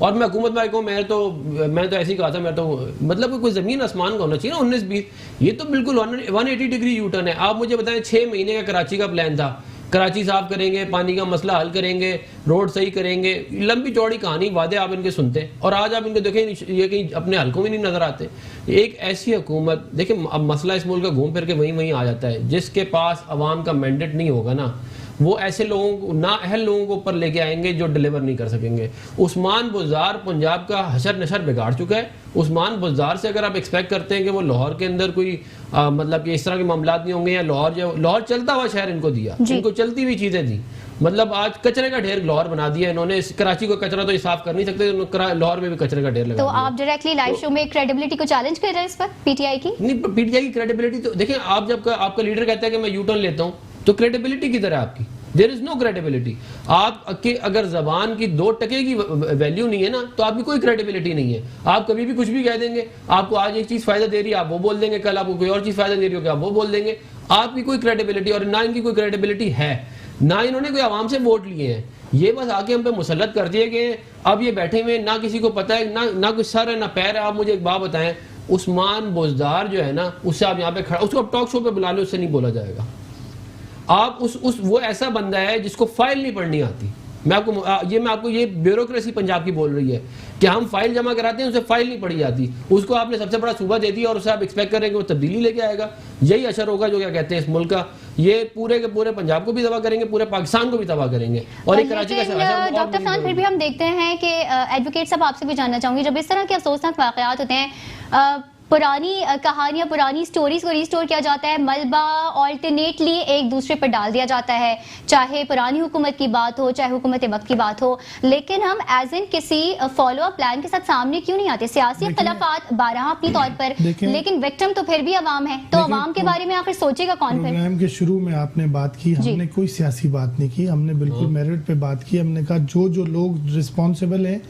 और मैं हुकूमत में कहूँ मैं तो ऐसे ही कहा था, मैं तो मतलब कोई ज़मीन आसमान का होना चाहिए ना। 19-20 ये तो बिल्कुल 180 डिग्री यू टर्न है। आप मुझे बताएं 6 महीने का कराची का प्लान था, कराची साफ करेंगे, पानी का मसला हल करेंगे, रोड सही करेंगे, लंबी चौड़ी कहानी, वादे आप इनके सुनते, और आज आप इनको देखें ये कहीं अपने हलकों में नहीं नजर आते। एक ऐसी हुकूमत, देखिए अब मसला इस मुल्क का घूम फिर के वहीं आ जाता है, जिसके पास अवाम का मैंडेट नहीं होगा ना, वो ऐसे लोगों को, ना अहल लोगों को ऊपर लेके आएंगे जो डिलीवर नहीं कर सकेंगे। उस्मान बुज़दार पंजाब का हशर नशर बिगाड़ चुका है। उस्मान बुज़दार से अगर आप एक्सपेक्ट करते हैं कि वो लाहौर के अंदर कोई मतलब कि इस तरह के मामलात नहीं होंगे, या लाहौर चलता हुआ शहर इनको दिया, इनको चलती हुई चीज़ें दी, मतलब आज कचरे का ढेर लाहौर बना दिया इन्होंने। कराची को कचरा तो ये साफ कर नहीं सकते, लाहौर में भी कचरे का ढेर लगा। तो आप डायरेक्टली लाइव शो में क्रेडिबिलिटी को चैलेंज कर रहे हैं इस पर पीटीआई की? नहीं, पीटीआई की क्रेडिबिलिटी तो देखिए, आप जब आपका लीडर कहता है कि मैं यू टर्न लेता हूँ, तो क्रेडिबिलिटी किधर है आपकी? There is no credibility. आपके अगर जबान की 2 टके की वैल्यू नहीं है ना, तो आपकी कोई क्रेडिबिलिटी नहीं है। आप कभी भी कुछ भी कह देंगे, आपको आज एक चीज फायदा दे रही है आप वो बोल देंगे, कल आपको कोई और चीज फायदा दे रही हो आप वो बोल देंगे। आपकी कोई क्रेडिबिलिटी, और ना इनकी कोई क्रेडिबिलिटी है, ना इन्होंने कोई आवाम से वोट लिए हैं। ये बस आके हम पे मुसल्लत कर दिए गए। अब ये बैठे हुए, ना किसी को पता है, ना कुछ सर है ना पैर है। आप मुझे एक बात बताएं, उस्मान बुज़दार जो है ना, उससे आप यहाँ पे खड़ा, उसको आप टॉक शो पे बुला लो, उससे नहीं बोला जाएगा। आप वो ऐसा बंदा है जिसको फाइल नहीं पढ़नी आती। मैं आपको ये ब्यूरोक्रेसी पंजाब की बोल रही है कि हम फाइल जमा कराते हैं, उसे फाइल नहीं पढ़ी जाती। उसको आपने सबसे बड़ा सूबा दे दिया और उसे आप एक्सपेक्ट करें कि वो तब्दीली लेके आएगा। यही असर होगा जो क्या कहते हैं इस मुल्क का। ये पूरे के पूरे पंजाब को भी तबाह करेंगे, पूरे पाकिस्तान को भी तबाह करेंगे, और एक कराची का असर। डॉक्टर खान, फिर भी हम देखते हैं कि एडवोकेट साहब, आपसे भी जानना चाहूंगी, जब इस तरह के अफसोसनाक वाकयात होते हैं, पुरानी कहानियां, पुरानी स्टोरीज को रिस्टोर किया जाता है, मलबा ऑल्टरनेटली एक दूसरे पर डाल दिया जाता है, चाहे पुरानी हुकूमत की बात हो, चाहे हुकूमत वक्त की बात हो, लेकिन हम एज इन किसी फॉलो अप प्लान के साथ सामने क्यों नहीं आते? सियासी इख्तलाफात बारहा अपनी तौर पर, लेकिन विक्टिम तो फिर भी अवाम है, तो अवाम के बारे में आखिर सोचेगा कौन? प्रोग्राम के शुरू में आपने बात की, हमने कोई सियासी बात नहीं की, हमने बिल्कुल मेरिट पे बात की। हमने कहा जो लोग रिस्पॉन्सिबल हैं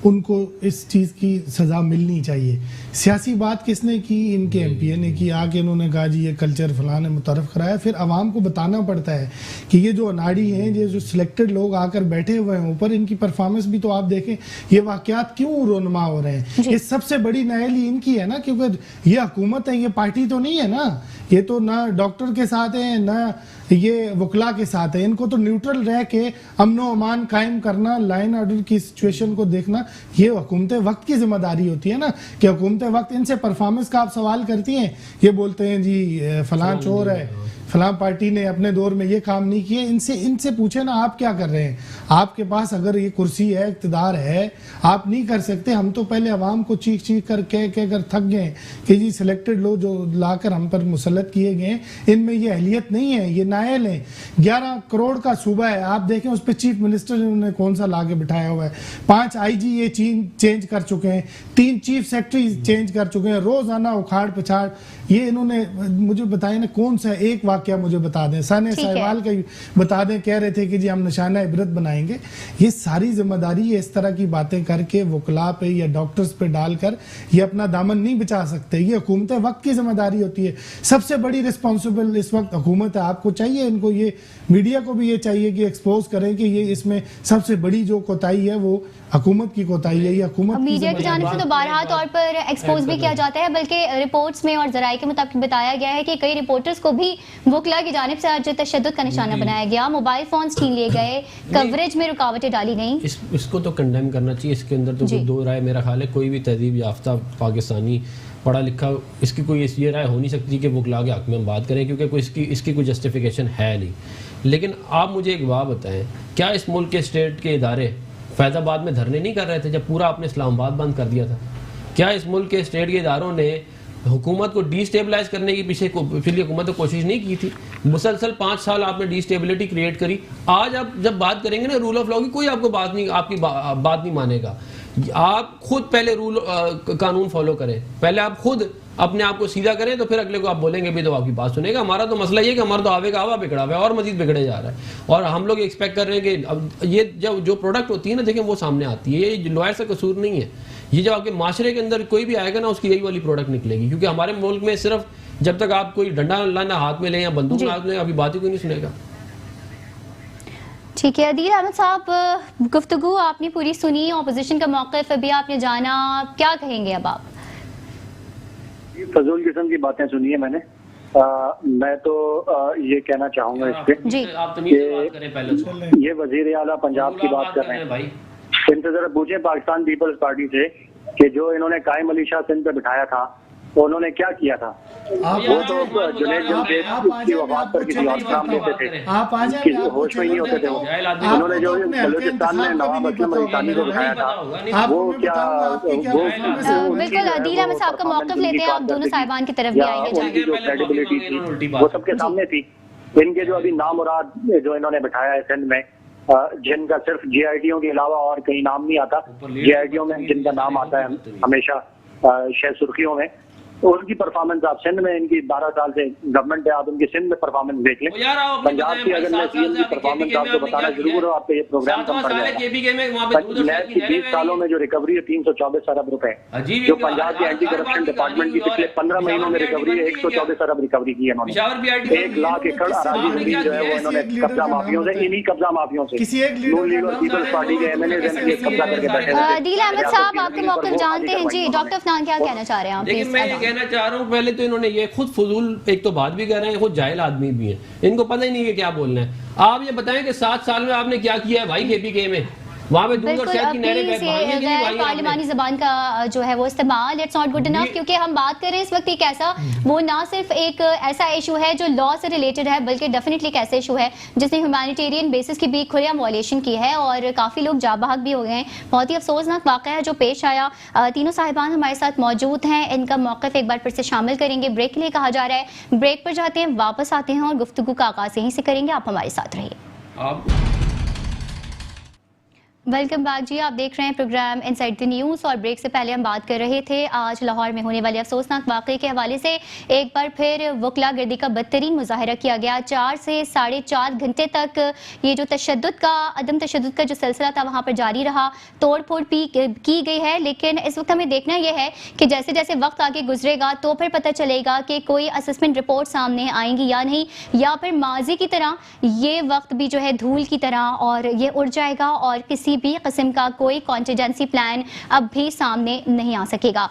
उनको इस चीज की सजा मिलनी चाहिए। सियासी बात किसने की? इनके एमपीए ने की। आके इन्होंने कहा जी ये कल्चर फलाने मुतरफ कराया। फिर आवाम को बताना पड़ता है कि ये जो अनाड़ी हैं, ये जो सिलेक्टेड लोग आकर बैठे हुए हैं ऊपर, इनकी परफॉर्मेंस भी तो आप देखें, ये वाकयात क्यों रोनमा हो रहे हैं। ये सबसे बड़ी नाअहली इनकी है ना, क्योंकि ये हुकूमत है, ये पार्टी तो नहीं है ना। ये तो ना डॉक्टर के साथ है, ना ये वकला के साथ है। इनको तो न्यूट्रल रह के अमनो अमान कायम करना, लाइन ऑर्डर की सिचुएशन को देखना, ये हुकूमत वक्त की जिम्मेदारी होती है ना। कि हुकूमत वक्त इनसे परफॉर्मेंस का आप सवाल करती हैं, ये बोलते हैं जी फलां चोर है, फलां पार्टी ने अपने दौर में ये काम नहीं किए। इनसे पूछे ना आप क्या कर रहे हैं, आपके पास अगर ये कुर्सी है, इक़्तिदार है, आप नहीं कर सकते। हम तो पहले अवाम को चीख चीख कर कह कर थक गए कि जी सिलेक्टेड लोग जो लाकर हम पर मुसल्लत किए गए, इनमें ये अहलियत नहीं है, ये नायल हैं। 11 करोड़ का सूबा है, आप देखें उस पर चीफ मिनिस्टर ने कौन सा ला के बिठाया हुआ है। 5 IG ये चेंज कर चुके हैं, 3 चीफ सेक्रेटरी चेंज कर चुके हैं, रोजाना उखाड़ पछाड़। ये इन्होंने मुझे बताया ना कौन सा एक वाकया मुझे बता दें, साने साहिवाल का बता दें, कह रहे थे कि जी हम निशाना इबरत बनाएंगे। ये सारी जिम्मेदारी ये इस तरह की बातें करके वकला पे या डॉक्टर्स पे डालकर ये अपना दामन नहीं बचा सकते। ये हुकूमत वक्त की जिम्मेदारी होती है, सबसे बड़ी रिस्पॉन्सिबल इस वक्त हुकूमत है। आपको चाहिए, इनको ये मीडिया को भी ये चाहिए कि एक्सपोज करें कि ये इसमें सबसे बड़ी जो कोताही है वो हुकूमत की कोताही है। ये हुकूमत मीडिया की जानिब से तो बारहा तौर पर एक्सपोज भी किया जाता है, बल्कि रिपोर्ट्स में और जराये के मुताबिक बताया गया है कि कई रिपोर्टर्स को भी वकला की जानिब से आज तशद्दुद का निशाना बनाया गया, मोबाइल फोन छीन लिए गए, कवरेज में रुकावटें डाली गई। इसको तो कंडेम करना चाहिए। इसके अंदर तो दो राय मेरा ख्याल है, कोई भी तहजीब याफ्ता पाकिस्तानी पढ़ा लिखा इसकी कोई ये राय हो नहीं सकती कि वकला के हक में हम बात करें, क्योंकि कोई इसकी कोई जस्टिफिकेशन है नहीं। लेकिन आप मुझे एक बात बताएं, क्या इस मुल्क के स्टेट के इदारे फैज़ाबाद में धरने नहीं कर रहे थे जब पूरा आपने इस्लामाबाद बंद कर दिया था? क्या इस मुल्क के स्टेट के इदारों ने हुकूमत को डिस्टेबलाइज करने की पिछले हुकूमत ने कोशिश नहीं की थी? मुसलसल 5 साल आपने डिस्टेबिलिटी क्रिएट करी। आज आप जब बात करेंगे ना रूल ऑफ लॉ की, कोई आपको आपकी बात नहीं मानेगा। आप खुद पहले कानून फॉलो करें, पहले आप खुद अपने आप को सीधा करें, तो फिर अगले को आप बोलेंगे भी तो आपकी बात सुनेगा। हमारा तो मसला ये कि हमारा तो आवे का आवा बिगड़ा हुआ है और मजीद बिगड़े जा रहा है, और हम लोग एक्सपेक्ट कर रहे हैं कि अब ये जो प्रोडक्ट होती है ना, देखें वो सामने आती है। ये लॉयर का कसूर नहीं है, ये जब आपके माशरे के अंदर कोई भी आएगा ना, उसकी यही वाली प्रोडक्ट निकलेगी। क्योंकि हमारे मुल्क में सिर्फ जब तक आप कोई डंडा लाना हाथ में लें या बंदूक हाथ में, अभी बात ही कोई नहीं सुनेगा। ठीक है अदील अहमद साहब, गुफ्तगू आपने पूरी सुनी, ऑपोजिशन का मौक़िफ़ भी आपने जाना, क्या कहेंगे अब आप? फजूल किस्म की बातें सुनी है मैंने। मैं तो ये कहना चाहूंगा इस पे ये वजीर आला पंजाब की बात कर रहे हैं भाई। इनसे जरा पूछे पाकिस्तान पीपल्स पार्टी से कि जो इन्होंने कायम अली शाह सिंध पे बिठाया था, उन्होंने क्या किया था? वो तो जुनैद की वफात पर किसी और काम देते थे, किसी होश में नहीं होते थे। उन्होंने जो बलूचिस्तान में नवाब असलम अली को बिठाया था, वो क्या बिल्कुल अदील अहमद साहब का मौक़िफ़ लेते हैं, आप दोनों साहिबान की तरफ भी आएंगे। उनकी जो क्रेडिबिलिटी थी वो सबके सामने थी। इनके जो अभी नामुराद जो इन्होंने बिठाया है सिंध में, जिनका सिर्फ GITO के अलावा और कहीं नाम नहीं आता, GITO में जिनका नाम आता है हमेशा शह सुर्खियों में, तो उनकी परफॉर्मेंस आप सिंध में, इनकी 12 साल से गवर्नमेंट है, आप उनकी सिंध में परफॉर्मेंस देख लें। पंजाब की अगर मैं CM की परफॉर्मेंस आपको बताना जरूर हो, आपको ये प्रोग्राम कम पड़ जाएगा। नैब की 20 सालों में जो रिकवरी है 324 अरब रुपए, जो पंजाब के एंटी करप्शन डिपार्टमेंट की पिछले 15 महीनों में रिकवरी है 124 अरब रिकवरी की है इन्होंने। 1 लाख एकड़ अराजी जमीन जो है वो इन्होंने कब्जा माफियों से, इन्हीं कब्जा माफियों से, नून लीग और पीपल्स पार्टी के MLA कब्जा करके बैठे। अदील अहमद साहब आपके मौक़िफ़ जानते हैं जी, डॉक्टर अफनान क्या कहना चाह रहे हैं आप? कहना चाह रहा हूँ, पहले तो इन्होंने ये खुद फजूल एक तो बात भी कर रहे हैं, खुद जाहिल आदमी भी हैं, इनको पता ही नहीं है क्या बोलना है। आप ये बताएं कि 7 साल में आपने क्या किया है भाई KPK में? वहाँ पे दूध और शहद की नहरें पार्लिमानी ज़बान का जो है वो इस्तेमाल इट्स नॉट गुड इनफ, क्योंकि हम बात कर रहे हैं इस वक्त एक ऐसा, वो ना सिर्फ एक ऐसा इशू है जो लॉ से रिलेटेड है, बल्कि डेफिनेटली एक ऐसा इशू है जिसने ह्यूमैनिटेरियन बेसिस की भी खुलेआम वॉयलेशन की है और काफ़ी लोग जाबहक भी हो गए हैं। बहुत ही अफसोसनाक वाक़या है जो पेश आया। तीनों साहिबान हमारे साथ मौजूद हैं, इनका मौक़िफ़ एक बार फिर से शामिल करेंगे। ब्रेक के लिए कहा जा रहा है, ब्रेक पर जाते हैं, वापस आते हैं और गुफ्तगू का आगाज़ यहीं से करेंगे। आप हमारे साथ रहिए। वेलकम बैक जी, आप देख रहे हैं प्रोग्राम इनसाइड द न्यूज़ और ब्रेक से पहले हम बात कर रहे थे आज लाहौर में होने वाले अफसोसनाक वाक़े के हवाले से। एक बार फिर वकला गर्दी का बदतरीन मुजाहरा किया गया। 4 से 4.5 घंटे तक ये जो अदम तशद्दुद का जो सिलसिला था वहाँ पर जारी रहा, तोड़ फोड़ की गई है। लेकिन इस वक्त हमें देखना यह है कि जैसे जैसे वक्त आगे गुजरेगा तो फिर पता चलेगा कि कोई असेसमेंट रिपोर्ट सामने आएंगी या नहीं, या फिर माजी की तरह ये वक्त भी जो है धूल की तरह और ये उड़ जाएगा और किसी किसी भी किस्म का कोई कॉन्टिजेंसी प्लान अब भी सामने नहीं आ सकेगा।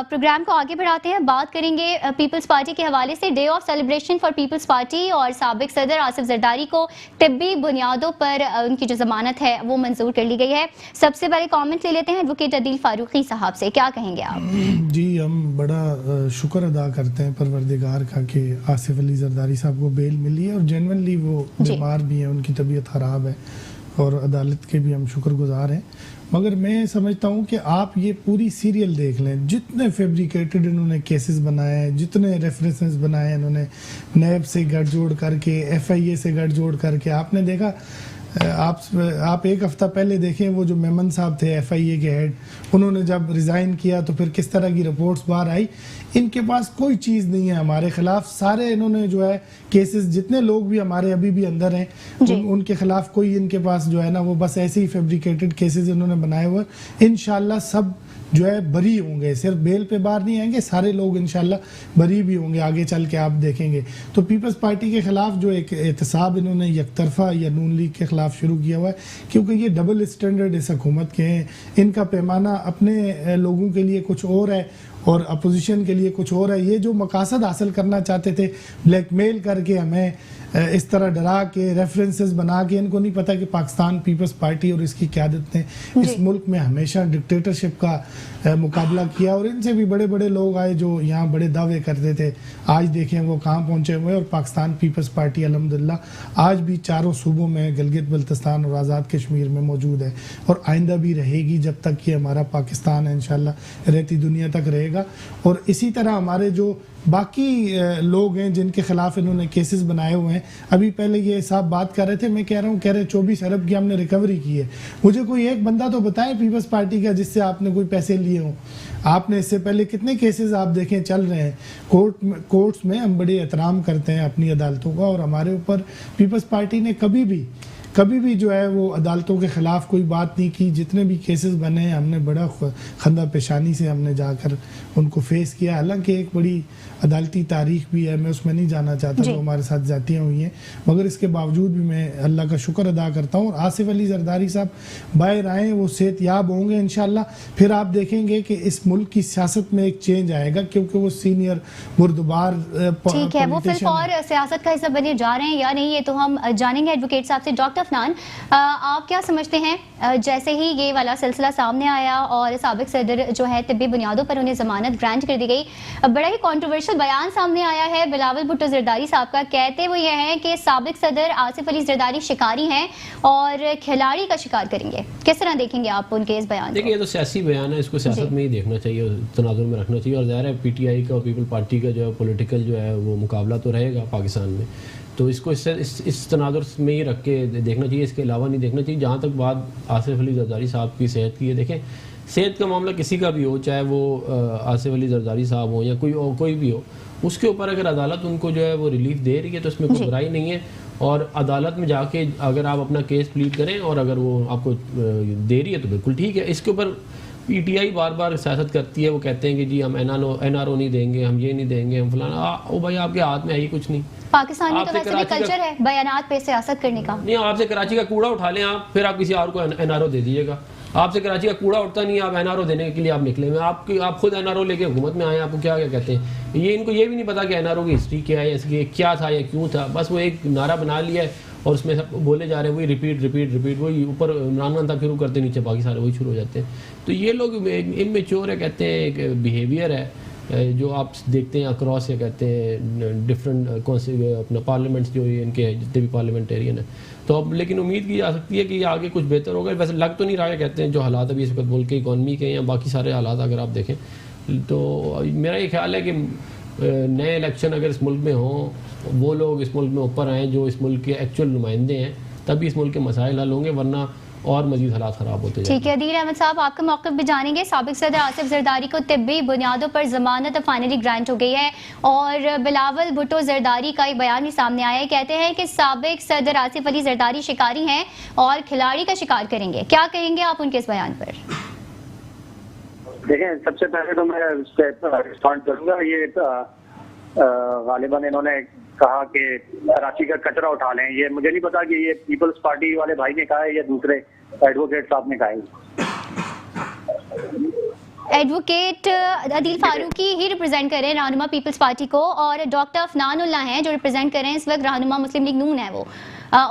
प्रोग्राम को आगे बढ़ाते हैं, बात करेंगे पीपल्स पार्टी के हवाले से। Day of celebration for Peoples Party और साबिक सदर आसिफ जरदारी को तिब्बी बुनियादों पर उनकी जो जमानत है वो मंजूर कर ली गई है। सबसे पहले कमेंट ले लेते हैं एडवोकेट अदील फारूकी साहब से, क्या कहेंगे आप? जी, हम बड़ा शुक्र अदा करते हैं परवरदिगार का कि आसिफ अली जरदारी साहब को बेल मिली है और जेन्युइनली वो बीमार भी हैं, उनकी तबीयत ख़राब है और अदालत के भी हम शुक्रगुजार हैं। मगर मैं समझता हूँ कि आप ये पूरी सीरियल देख लें, जितने फैब्रिकेटेड इन्होंने केसेस बनाए हैं, जितने रेफरेंसेस बनाए हैं इन्होंने नैब से गठजोड़ करके, FIA से गठजोड़ करके। आपने देखा, आप एक हफ्ता पहले देखें वो जो मेमन साहब थे FIA के हेड, उन्होंने जब रिज़ाइन किया तो फिर किस तरह की रिपोर्ट्स बाहर आई। इनके पास कोई चीज़ नहीं है हमारे खिलाफ। सारे इन्होंने जो है केसेस, जितने लोग भी हमारे अभी भी अंदर हैं उनके खिलाफ कोई इनके पास जो है ना वो बस ऐसे ही फैब्रिकेटेड केसेस इन्होंने बनाए हुए। इंशाल्लाह सब जो है बरी होंगे, सिर्फ बेल पे बाहर नहीं आएंगे, सारे लोग इंशाल्लाह बरी भी होंगे आगे चल के, आप देखेंगे। तो पीपल्स पार्टी के खिलाफ जो एक एहतसाब इन्होंने यकतरफा या नून लीग के खिलाफ शुरू किया हुआ है, क्योंकि ये डबल स्टैंडर्ड इस हुकूमत के हैं। इनका पैमाना अपने लोगों के लिए कुछ और है और अपोजिशन के लिए कुछ और है। ये जो मकासद हासिल करना चाहते थे, ब्लैकमेल करके हमें इस तरह डरा के, रेफरेंसेस बना के, इनको नहीं पता कि पाकिस्तान पीपल्स पार्टी और इसकी क़यादत ने इस मुल्क में हमेशा डिक्टेटरशिप का मुकाबला किया और इनसे भी बड़े बड़े लोग आए जो यहाँ बड़े दावे करते थे। आज देखें वो कहाँ पहुँचे हुए। और पाकिस्तान पीपल्स पार्टी अल्हम्दुलिल्लाह आज भी चारों सूबों में, गिलगित बल्तिस्तान और आज़ाद कश्मीर में मौजूद है और आइंदा भी रहेगी जब तक ये हमारा पाकिस्तान है, इंशाल्लाह रहती दुनिया तक रहेगा। और इसी तरह हमारे जो बाकी लोग हैं जिनके खिलाफ इन्होंने केसेस बनाए हुए हैं, अभी पहले ये साहब बात कर रहे थे, मैं कह रहा हूँ, कह रहे 24 अरब की हमने रिकवरी की है। मुझे कोई एक बंदा तो बताए पीपल्स पार्टी का जिससे आपने कोई पैसे लिए हों। आपने इससे पहले कितने केसेस आप देखें चल रहे हैं कोर्ट्स में। हम बड़े एहतराम करते हैं अपनी अदालतों का और हमारे ऊपर पीपल्स पार्टी ने कभी भी जो है वो अदालतों के ख़िलाफ़ कोई बात नहीं की। जितने भी केसेस बने हैं हमने बड़ा खंदा पेशानी से हमने जाकर उनको फेस किया। हालांकि एक बड़ी अदालती तारीख भी है, मैं उसमें नहीं जाना चाहता, जो हमारे साथ ज़्यादतियाँ हुई हैं, मगर इसके बावजूद भी मैं अल्लाह का शुक्र अदा करता हूँ। और आसिफ अली जरदारी साहब बाहर आए, वो सेहतयाब होंगे इंशाल्लाह। फिर आप देखेंगे कि इस मुल्क की सियासत में एक चेंज आएगा, क्योंकि वो सीनियर बुर्दबार ठीक है, वो फिर और सियासत का हिस्सा बने जा रहे हैं या नहीं, ये तो हम जानेंगे एडवोकेट साहब से। डॉक्टर अफनान, आप क्या समझते हैं, जैसे ही ये वाला सिलसिला सामने आया और साबिक सदर जो है तिब्बी बुनियादों पर उन्हें जमानत ग्रांट कर दी गई, बड़ा ही कॉन्ट्रोवर्शियल बयान सामने आया है बिलावल भुट्टो जरदारी साहब का। कहते वो ये हैं कि साबिक सदर आसिफ अली जरदारी शिकारी हैं और खिलाड़ी का शिकार करेंगे। किस तरह देखेंगे आप उनके इस बयान? देखिए, ये तो सियासी बयान है, इसको सियासत में ही देखना चाहिए, तनाजुर में रखना चाहिए। और ज़ाहिर है PTI का और पीपल पार्टी का जो है पॉलिटिकल जो है वो मुकाबला तो रहेगा पाकिस्तान में, तो इसको इस तनाजुर में ही रख के देखना चाहिए, इसके अलावा नहीं देखना चाहिए। जहाँ तक बात आसिफ अली जरदारी साहब की सेहत की है, देखें सेहत का मामला किसी का भी हो, चाहे वो आसिफ अली जरदारी साहब हो या कोई भी हो, उसके ऊपर अगर अदालत उनको जो है वो रिलीफ दे रही है तो इसमें कोई बुराई नहीं है। और अदालत में जाके अगर आप अपना केस प्लीड करें और अगर वो आपको दे रही है तो बिल्कुल ठीक है। इसके ऊपर PTI बार बार सियासत करती है, वो कहते हैं कि जी हम NRO नहीं देंगे, हम ये नहीं देंगे, हम फलाना। ओ भाई, आपके हाथ में है ही कुछ नहीं। पाकिस्तान में तो वैसे भी कल्चर है बयानात पे सियासत करने का। नहीं, आपसे कराची का कूड़ा उठा लें आप, फिर आप किसी और को NRO दे दीजिएगा। आपसे कराची का कूड़ा उठता नहीं है, आप NRO देने के लिए आप निकले हुए, आप खुद NRO लेके हुकूमत में आए, आपको क्या कहते हैं। ये इनको ये भी नहीं पता कि NRO की हिस्ट्री क्या है, इसकी क्या था या क्यों था। बस वो एक नारा बना लिया है और उसमें सब बोले जा रहे हैं, वही रिपीट वही ऊपर इमरान खान तक शुरू करते, नीचे बाकी सारे वही शुरू हो जाते हैं। तो ये लोग इमेच्योर है, कहते हैं एक बिहेवियर है जो आप देखते हैं अक्रॉस, या कहते हैं डिफरेंट अपना पार्लियामेंट्स जो इनके जितने भी पार्लियामेंटेरियन है। तो अब लेकिन उम्मीद की जा सकती है कि ये आगे कुछ बेहतर होगा। वैसे लग तो नहीं रहा है, कहते हैं जो हालात अभी इस वक्त मुल्क के इकॉनमी के या बाकी सारे हालात अगर आप देखें, तो मेरा ये ख्याल है कि नए इलेक्शन अगर इस मुल्क में हों, वो लोग इस मुल्क में ऊपर आएँ जो इस मुल्क के एक्चुअल नुमाइंदे हैं, तभी इस मुल्क के मसाइल हल होंगे, वरना और मजीद हालात ख़राब होते ठीक है। अदील अहमद साहब, आपका मौक़िफ़ भी जानेंगे। साबिक सदर आसिफ जरदारी को तिब्बी बुनियादों पर जमानत फाइनली ग्रांट हो गई है और बिलावल भुट्टो जरदारी का एक बयान भी सामने आया है। कहते हैं कि साबिक सदर आसिफ अली जरदारी शिकारी हैं और खिलाड़ी का शिकार करेंगे। क्या कहेंगे आप उनके इस बयान पर? देखें, सबसे पहले तो मैं उस पर रिस्पॉन्ड करूँगा। ये गालिबन इन्होंने कहा कि कराची का कचरा उठा लें। ये मुझे नहीं पता कि ये पीपल्स पार्टी वाले भाई ने कहा है या दूसरे एडवोकेट साहब ने कहा है। एडवोकेट अदील फारूकी ही रिप्रेजेंट कर रहे हैं रहनुमा पीपल्स पार्टी को, और डॉक्टर अफनानुल्लाह हैं जो रिप्रेजेंट कर रहे हैं इस वक्त रहनुमा मुस्लिम लीग नून है वो।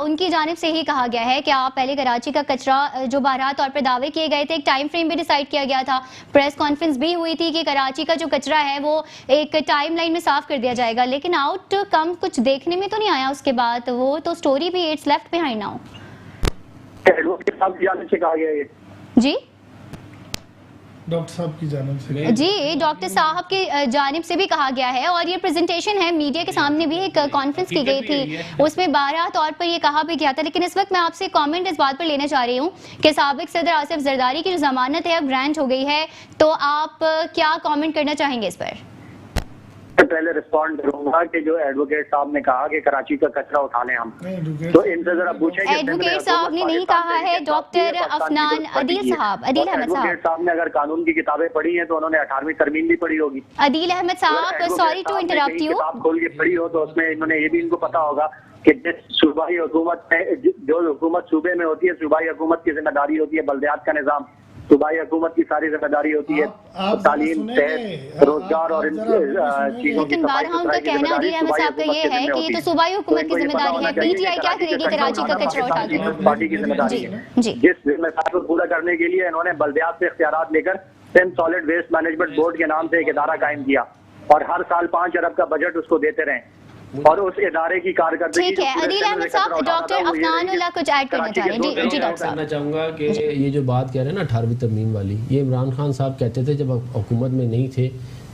उनकी जानिब से ही कहा गया है कि आप पहले कराची का कचरा जो बारहा तौर पर दावे किए गए थे, एक टाइम फ्रेम भी डिसाइड किया गया था, प्रेस कॉन्फ्रेंस भी हुई थी कि कराची का जो कचरा है वो एक टाइम लाइन में साफ कर दिया जाएगा, लेकिन आउटकम कुछ देखने में तो नहीं आया उसके बाद। वो तो स्टोरी भी it's left behind now. Advocate साहब की जानिब से कहा गया है जी डॉक्टर साहब की जानिब से जी डॉक्टर साहब की जानिब से भी कहा गया है, और ये प्रेजेंटेशन है मीडिया के सामने भी एक कॉन्फ्रेंस की गई थी, उसमें बारहा तौर पर ये कहा भी गया था। लेकिन इस वक्त मैं आपसे कमेंट इस बात पर लेना चाह रही हूँ कि साबिक सदर आसिफ जरदारी की जो जमानत है अब ग्रांट हो गई है, तो आप क्या कमेंट करना चाहेंगे इस पर? पहले रिस्पॉन्ड करूंगा कि जो एडवोकेट साहब ने कहा कि कराची का कचरा उठा लें हम, तो इनसे जरा पूछें कि एडवोकेट साहब ने नहीं कहा है, डॉक्टर अफनान अदील साहब, अदील अहमद साहब। एडवोकेट साहब ने अगर कानून की किताबें पढ़ी हैं तो उन्होंने 18वीं तरमीम भी पढ़ी होगी। अदील अहमद साहब सॉरी टू इंटरप्ट यू, किताब खोल के पढ़ी हो तो उसमें इन्होंने ये भी इनको पता होगा कि जिस सूबाई हुकूमत में जो हुकूमत सूबे में होती है, सूबाई हुकूमत की जिम्मेदारी होती है बल्दियात का निजाम, सूबाई हुकूमत की सारी जिम्मेदारी होती है तालीम, सेहत, रोजगार और इन चीजों की। लेकिन बारहा उनका कहना अदील अहमद साहब का ये है कि ये तो सूबाई हुकूमत की जिम्मेदारी है, पीटीआई क्या करेगी कराची का कचरा उठा के? पार्टी की जिम्मेदारी है। जिस जिम्मेदारी को पूरा करने के लिए इन्होंने बल्दियात से इख्तियारात लेकर Sindh Solid Waste Management Board के नाम से एक इदारा कायम किया और हर साल 5 अरब का बजट उसको देते रहे, और उस इदारे की कारकर्दगी। ठीक है अदील अहमद साहब, डॉक्टर अफनानुल्लाह कुछ ऐड करना चाह रहे हैं? जी जी डॉक्टर साहब। कहना चाहूँगा कि ये जो बात कह रहे हैं ना 18वीं तरमीम वाली, ये इमरान खान साहब कहते थे जब हुकूमत में नहीं थे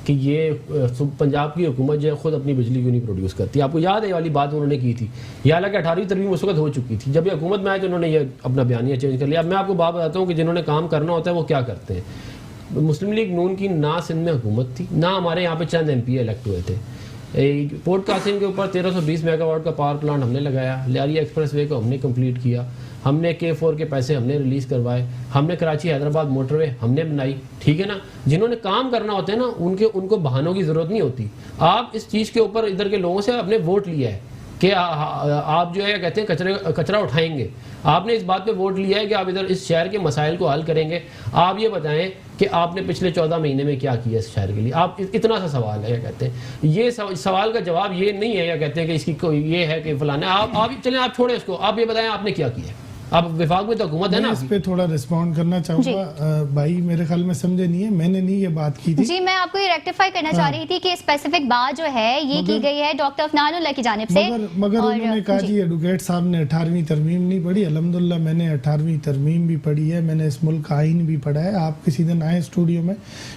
कि ये पंजाब की हुकूमत जो है खुद अपनी बिजली क्यों नहीं प्रोड्यूस करती। आपको याद है ये वाली बात उन्होंने की थी, ये हालांकि 18वीं तरमीम उस वक्त हो चुकी थी। जब ये हुकूमत में आए तो उन्होंने ये अपना बयानिया चेंज कर लिया। अब मैं आपको बात बताता हूँ कि जिन्होंने काम करना होता है वो क्या करते हैं। मुस्लिम लीग नून की ना सिंध में हुकूमत थी, ना हमारे यहाँ पे चंद MP इलेक्ट हुए थे। पोर्ट कासिम के ऊपर 1320 मेगावाट का पावर प्लांट हमने लगाया, लियारी एक्सप्रेसवे को हमने कंप्लीट किया, हमने K4 के पैसे हमने रिलीज करवाए, हमने कराची हैदराबाद मोटरवे हमने बनाई। ठीक है ना, जिन्होंने काम करना होता है ना उनको बहानों की जरूरत नहीं होती। आप इस चीज के ऊपर इधर के लोगों से आपने वोट लिया है कि आप जो है कहते हैं कचरा उठाएंगे, आपने इस बात पे वोट लिया है कि आप इधर इस शहर के मसाइल को हल करेंगे। आप ये बताएं कि आपने पिछले 14 महीने में क्या किया इस शहर के लिए। आप इतना सा सवाल है, क्या कहते हैं ये सवाल का जवाब ये नहीं है, क्या कहते हैं कि इसकी कोई ये है कि फलाना। आप चलें, आप छोड़ें इसको, आप ये बताएं आपने क्या किया है। अब विभाग में तो हुकूमत है ना। इस पे थोड़ा रिस्पॉन्ड करना चाहूंगा। भाई मेरे ख्याल में समझे नहीं है, मैंने नहीं ये बात की थी। जी मैं आपको ये रेक्टिफाई करना चाह रही थी कि स्पेसिफिक बात जो है ये की गई है डॉक्टर अफनानुल्लाह की जानिब से। मगर उन्होंने कहा जी एडवोकेट साहब ने 18वीं तरमीम नहीं पढ़ी। अल्हम्दुलिल्लाह मैंने 18वीं तरमीम भी पढ़ी है, मैंने इस मुल्क का आइन भी पढ़ा है। आप किसी दिन आए स्टूडियो में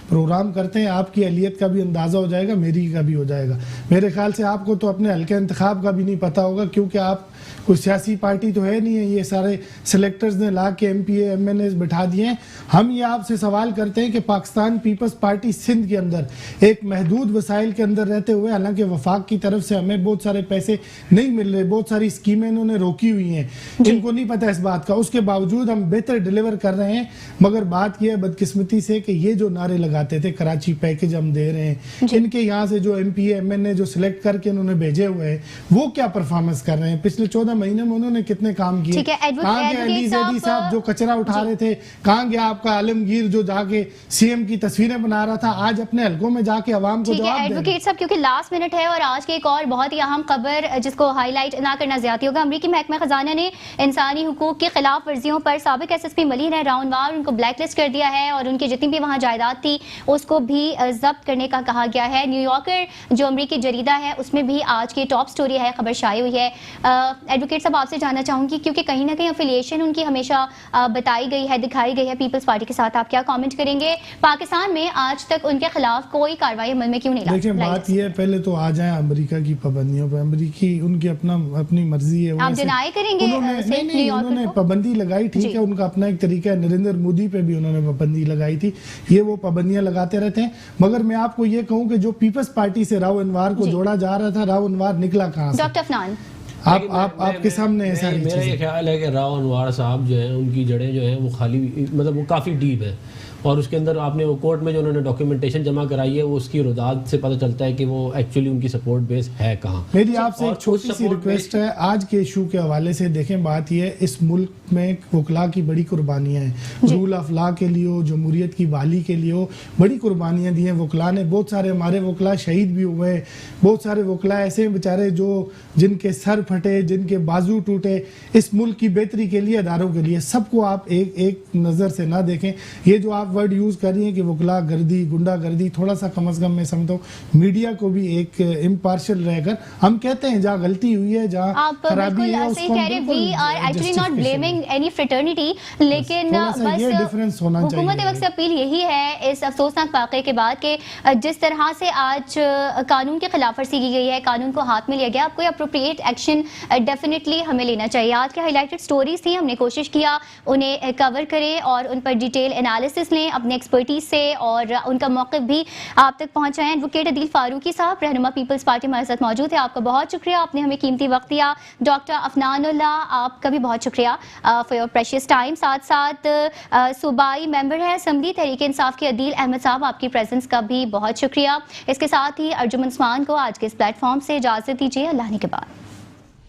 प्रोग्राम करते हैं, आपकी अहलियत का भी अंदाजा हो जाएगा, मेरी का भी हो जाएगा। मेरे ख्याल से आपको तो अपने हल्के इंतखाब का भी नहीं पता होगा, क्योंकि आप कोई सियासी पार्टी तो है नहीं है। ये सारे सिलेक्टर्स ने ला के MPA MNAs बिठा दिए हैं। हम ये आपसे सवाल करते हैं कि पाकिस्तान पीपल्स पार्टी सिंध के अंदर एक महदूद वसाइल के अंदर रहते हुए, हालांकि वफाक की तरफ से हमें बहुत सारे पैसे नहीं मिल रहे, बहुत सारी स्कीमें इन्होंने रोकी हुई हैं, इनको नहीं पता इस बात का, उसके बावजूद हम बेहतर डिलीवर कर रहे हैं। मगर बात यह है बदकिस्मती से कि ये जो नारे लगाते थे कराची पैकेज हम दे रहे हैं, इनके यहाँ से जो MPA MNA जो सिलेक्ट करके इन्होंने भेजे हुए हैं वो क्या परफॉर्मेंस कर रहे हैं। पिछले 14 महीने में उन्होंने कितने काम किए। कहाँ गया अली ज़ैदी साहब जो कचरा उठा रहे थे, कहाँ गया आपका आलमगीर जो जाके CM की तस्वीरें बना रहा था, आज अपने हलकों में जाके आवाम को जवाब दे। एडवोकेट साहब क्योंकि लास्ट मिनट है और आज की एक और बहुत ही अहम खबर जिसको हाईलाइट ना करना ज्यादा होगा। अमरीकी महकमा खजाना ने इंसानी हुकूक की खिलाफ वर्जियों पर साबिक SSP मलिन है राउंडवार उनको ब्लैकलिस्ट कर दिया है और उनकी जितनी भी वहाँ जायदाद थी उसको भी जब्त करने का कहा गया है। न्यूयॉर्कर जो अमरीकी जरीदा है उसमें भी आज की टॉप स्टोरी है, खबर शाये हुई है। एडवोकेट साहब आपसे जानना चाहूंगी क्योंकि कहीं ना कहीं अफिलिएशन उनकी हमेशा बताई गई है, दिखाई गई है पीपल्स पार्टी के साथ, आप क्या कमेंट करेंगे? पाकिस्तान में आज तक उनके खिलाफ कोई कार्रवाई अमल में क्यों नहीं लाई? देखिए बात यह है, पहले तो आ जाए अमेरिका की पाबंदियों पर। अमेरिकी उनकी अपनी मर्जी है, आप डिनाई करेंगे? उन्होंने पाबंदी लगाई, ठीक है, उनका अपना एक तरीका है। नरेंद्र मोदी पे भी उन्होंने पाबंदी लगाई थी, ये वो पाबंदियां लगाते रहते हैं। मगर मैं आपको ये कहूँ कि जो पीपल्स पार्टी से राव अनवार को जोड़ा जा रहा था, राव अनवार निकला कहाँ से? डॉक्टर अफनान आपके सामने है सारी चीजें। मेरा ये ख्याल है कि राव अनवार साहब जो हैं उनकी जड़ें जो हैं वो खाली मतलब वो काफ़ी डीप है। और उसके अंदर आपने वो कोर्ट में जो उन्होंने डॉक्यूमेंटेशन जमा कराई है वो उसकी रुदात से पता चलता है कि वो एक्चुअली उनकी सपोर्ट बेस है कहाँ। मेरी आपसे और एक छोटी उस सी support रिक्वेस्ट है, आज के इशू के हवाले से देखें, बात यह है इस मुल्क में वकला की बड़ी कुर्बानियां हैं, रूल ऑफ लॉ के लिए हो, जमहूरियत की बहाली के लिए हो, बड़ी कुर्बानियां दी हैं वकला ने। बहुत सारे हमारे वकला शहीद भी हुए, बहुत सारे वकला ऐसे हैं बेचारे जो जिनके सर फटे, जिनके बाजू टूटे, इस मुल्क की बेहतरी के लिए, अदारों के लिए, सबको आप एक एक नज़र से ना देखें। ये जो आप वर्ड यूज़ कर रही हैं कि वकला गर्दी, गुंडा गर्दी, थोड़ा सा कम अज़ कम मैं समझता हूँ मीडिया को भी एक इम्पार्शियल रहकर, हम कहते हैं जहाँ गलती हुई है, जहाँ खराबी है, उसको हम बिल्कुल we are actually not blaming any fraternity, लेकिन बस ये डिफरेंस होना चाहिए। हुकूमत वक्त से अपील यही है इस अफसोसनाक वाक़े के बाद कि जिस तरह से आज कानून की खिलाफ वर्जी की गई है, कानून को हाथ में लिया गया, कोई अप्रोप्रिएट एक्शन डेफिनेटली हमें लेना चाहिए। आज के हाईलाइटेड स्टोरीज थी, हमने कोशिश किया उन्हें कवर करें और उन पर डिटेल एनालिसिस लें अपने एक्सपर्टीज से और उनका मौक़िफ़ भी आप तक पहुँचाएँ। एडवोकेट अदील फारूकी साहब, रहनुमा पीपल्स पार्टी, हमारे साथ मौजूद है। आपका बहुत शुक्रिया, आपने हमें कीमती वक्त दिया। डॉक्टर अफनानुल्लाह, आपका भी बहुत शुक्रिया फॉर योर प्रेशियस टाइम। साथ साथ सूबाई मेंबर है असम्बली तहरीक इंसाफ के अदील अहमद साहब, आपकी प्रेजेंस का भी बहुत शुक्रिया। इसके साथ ही अर्जुमन उस्मान को आज के इस प्लेटफॉर्म से इजाज़त दीजिए। अल्लाह ने के बाद।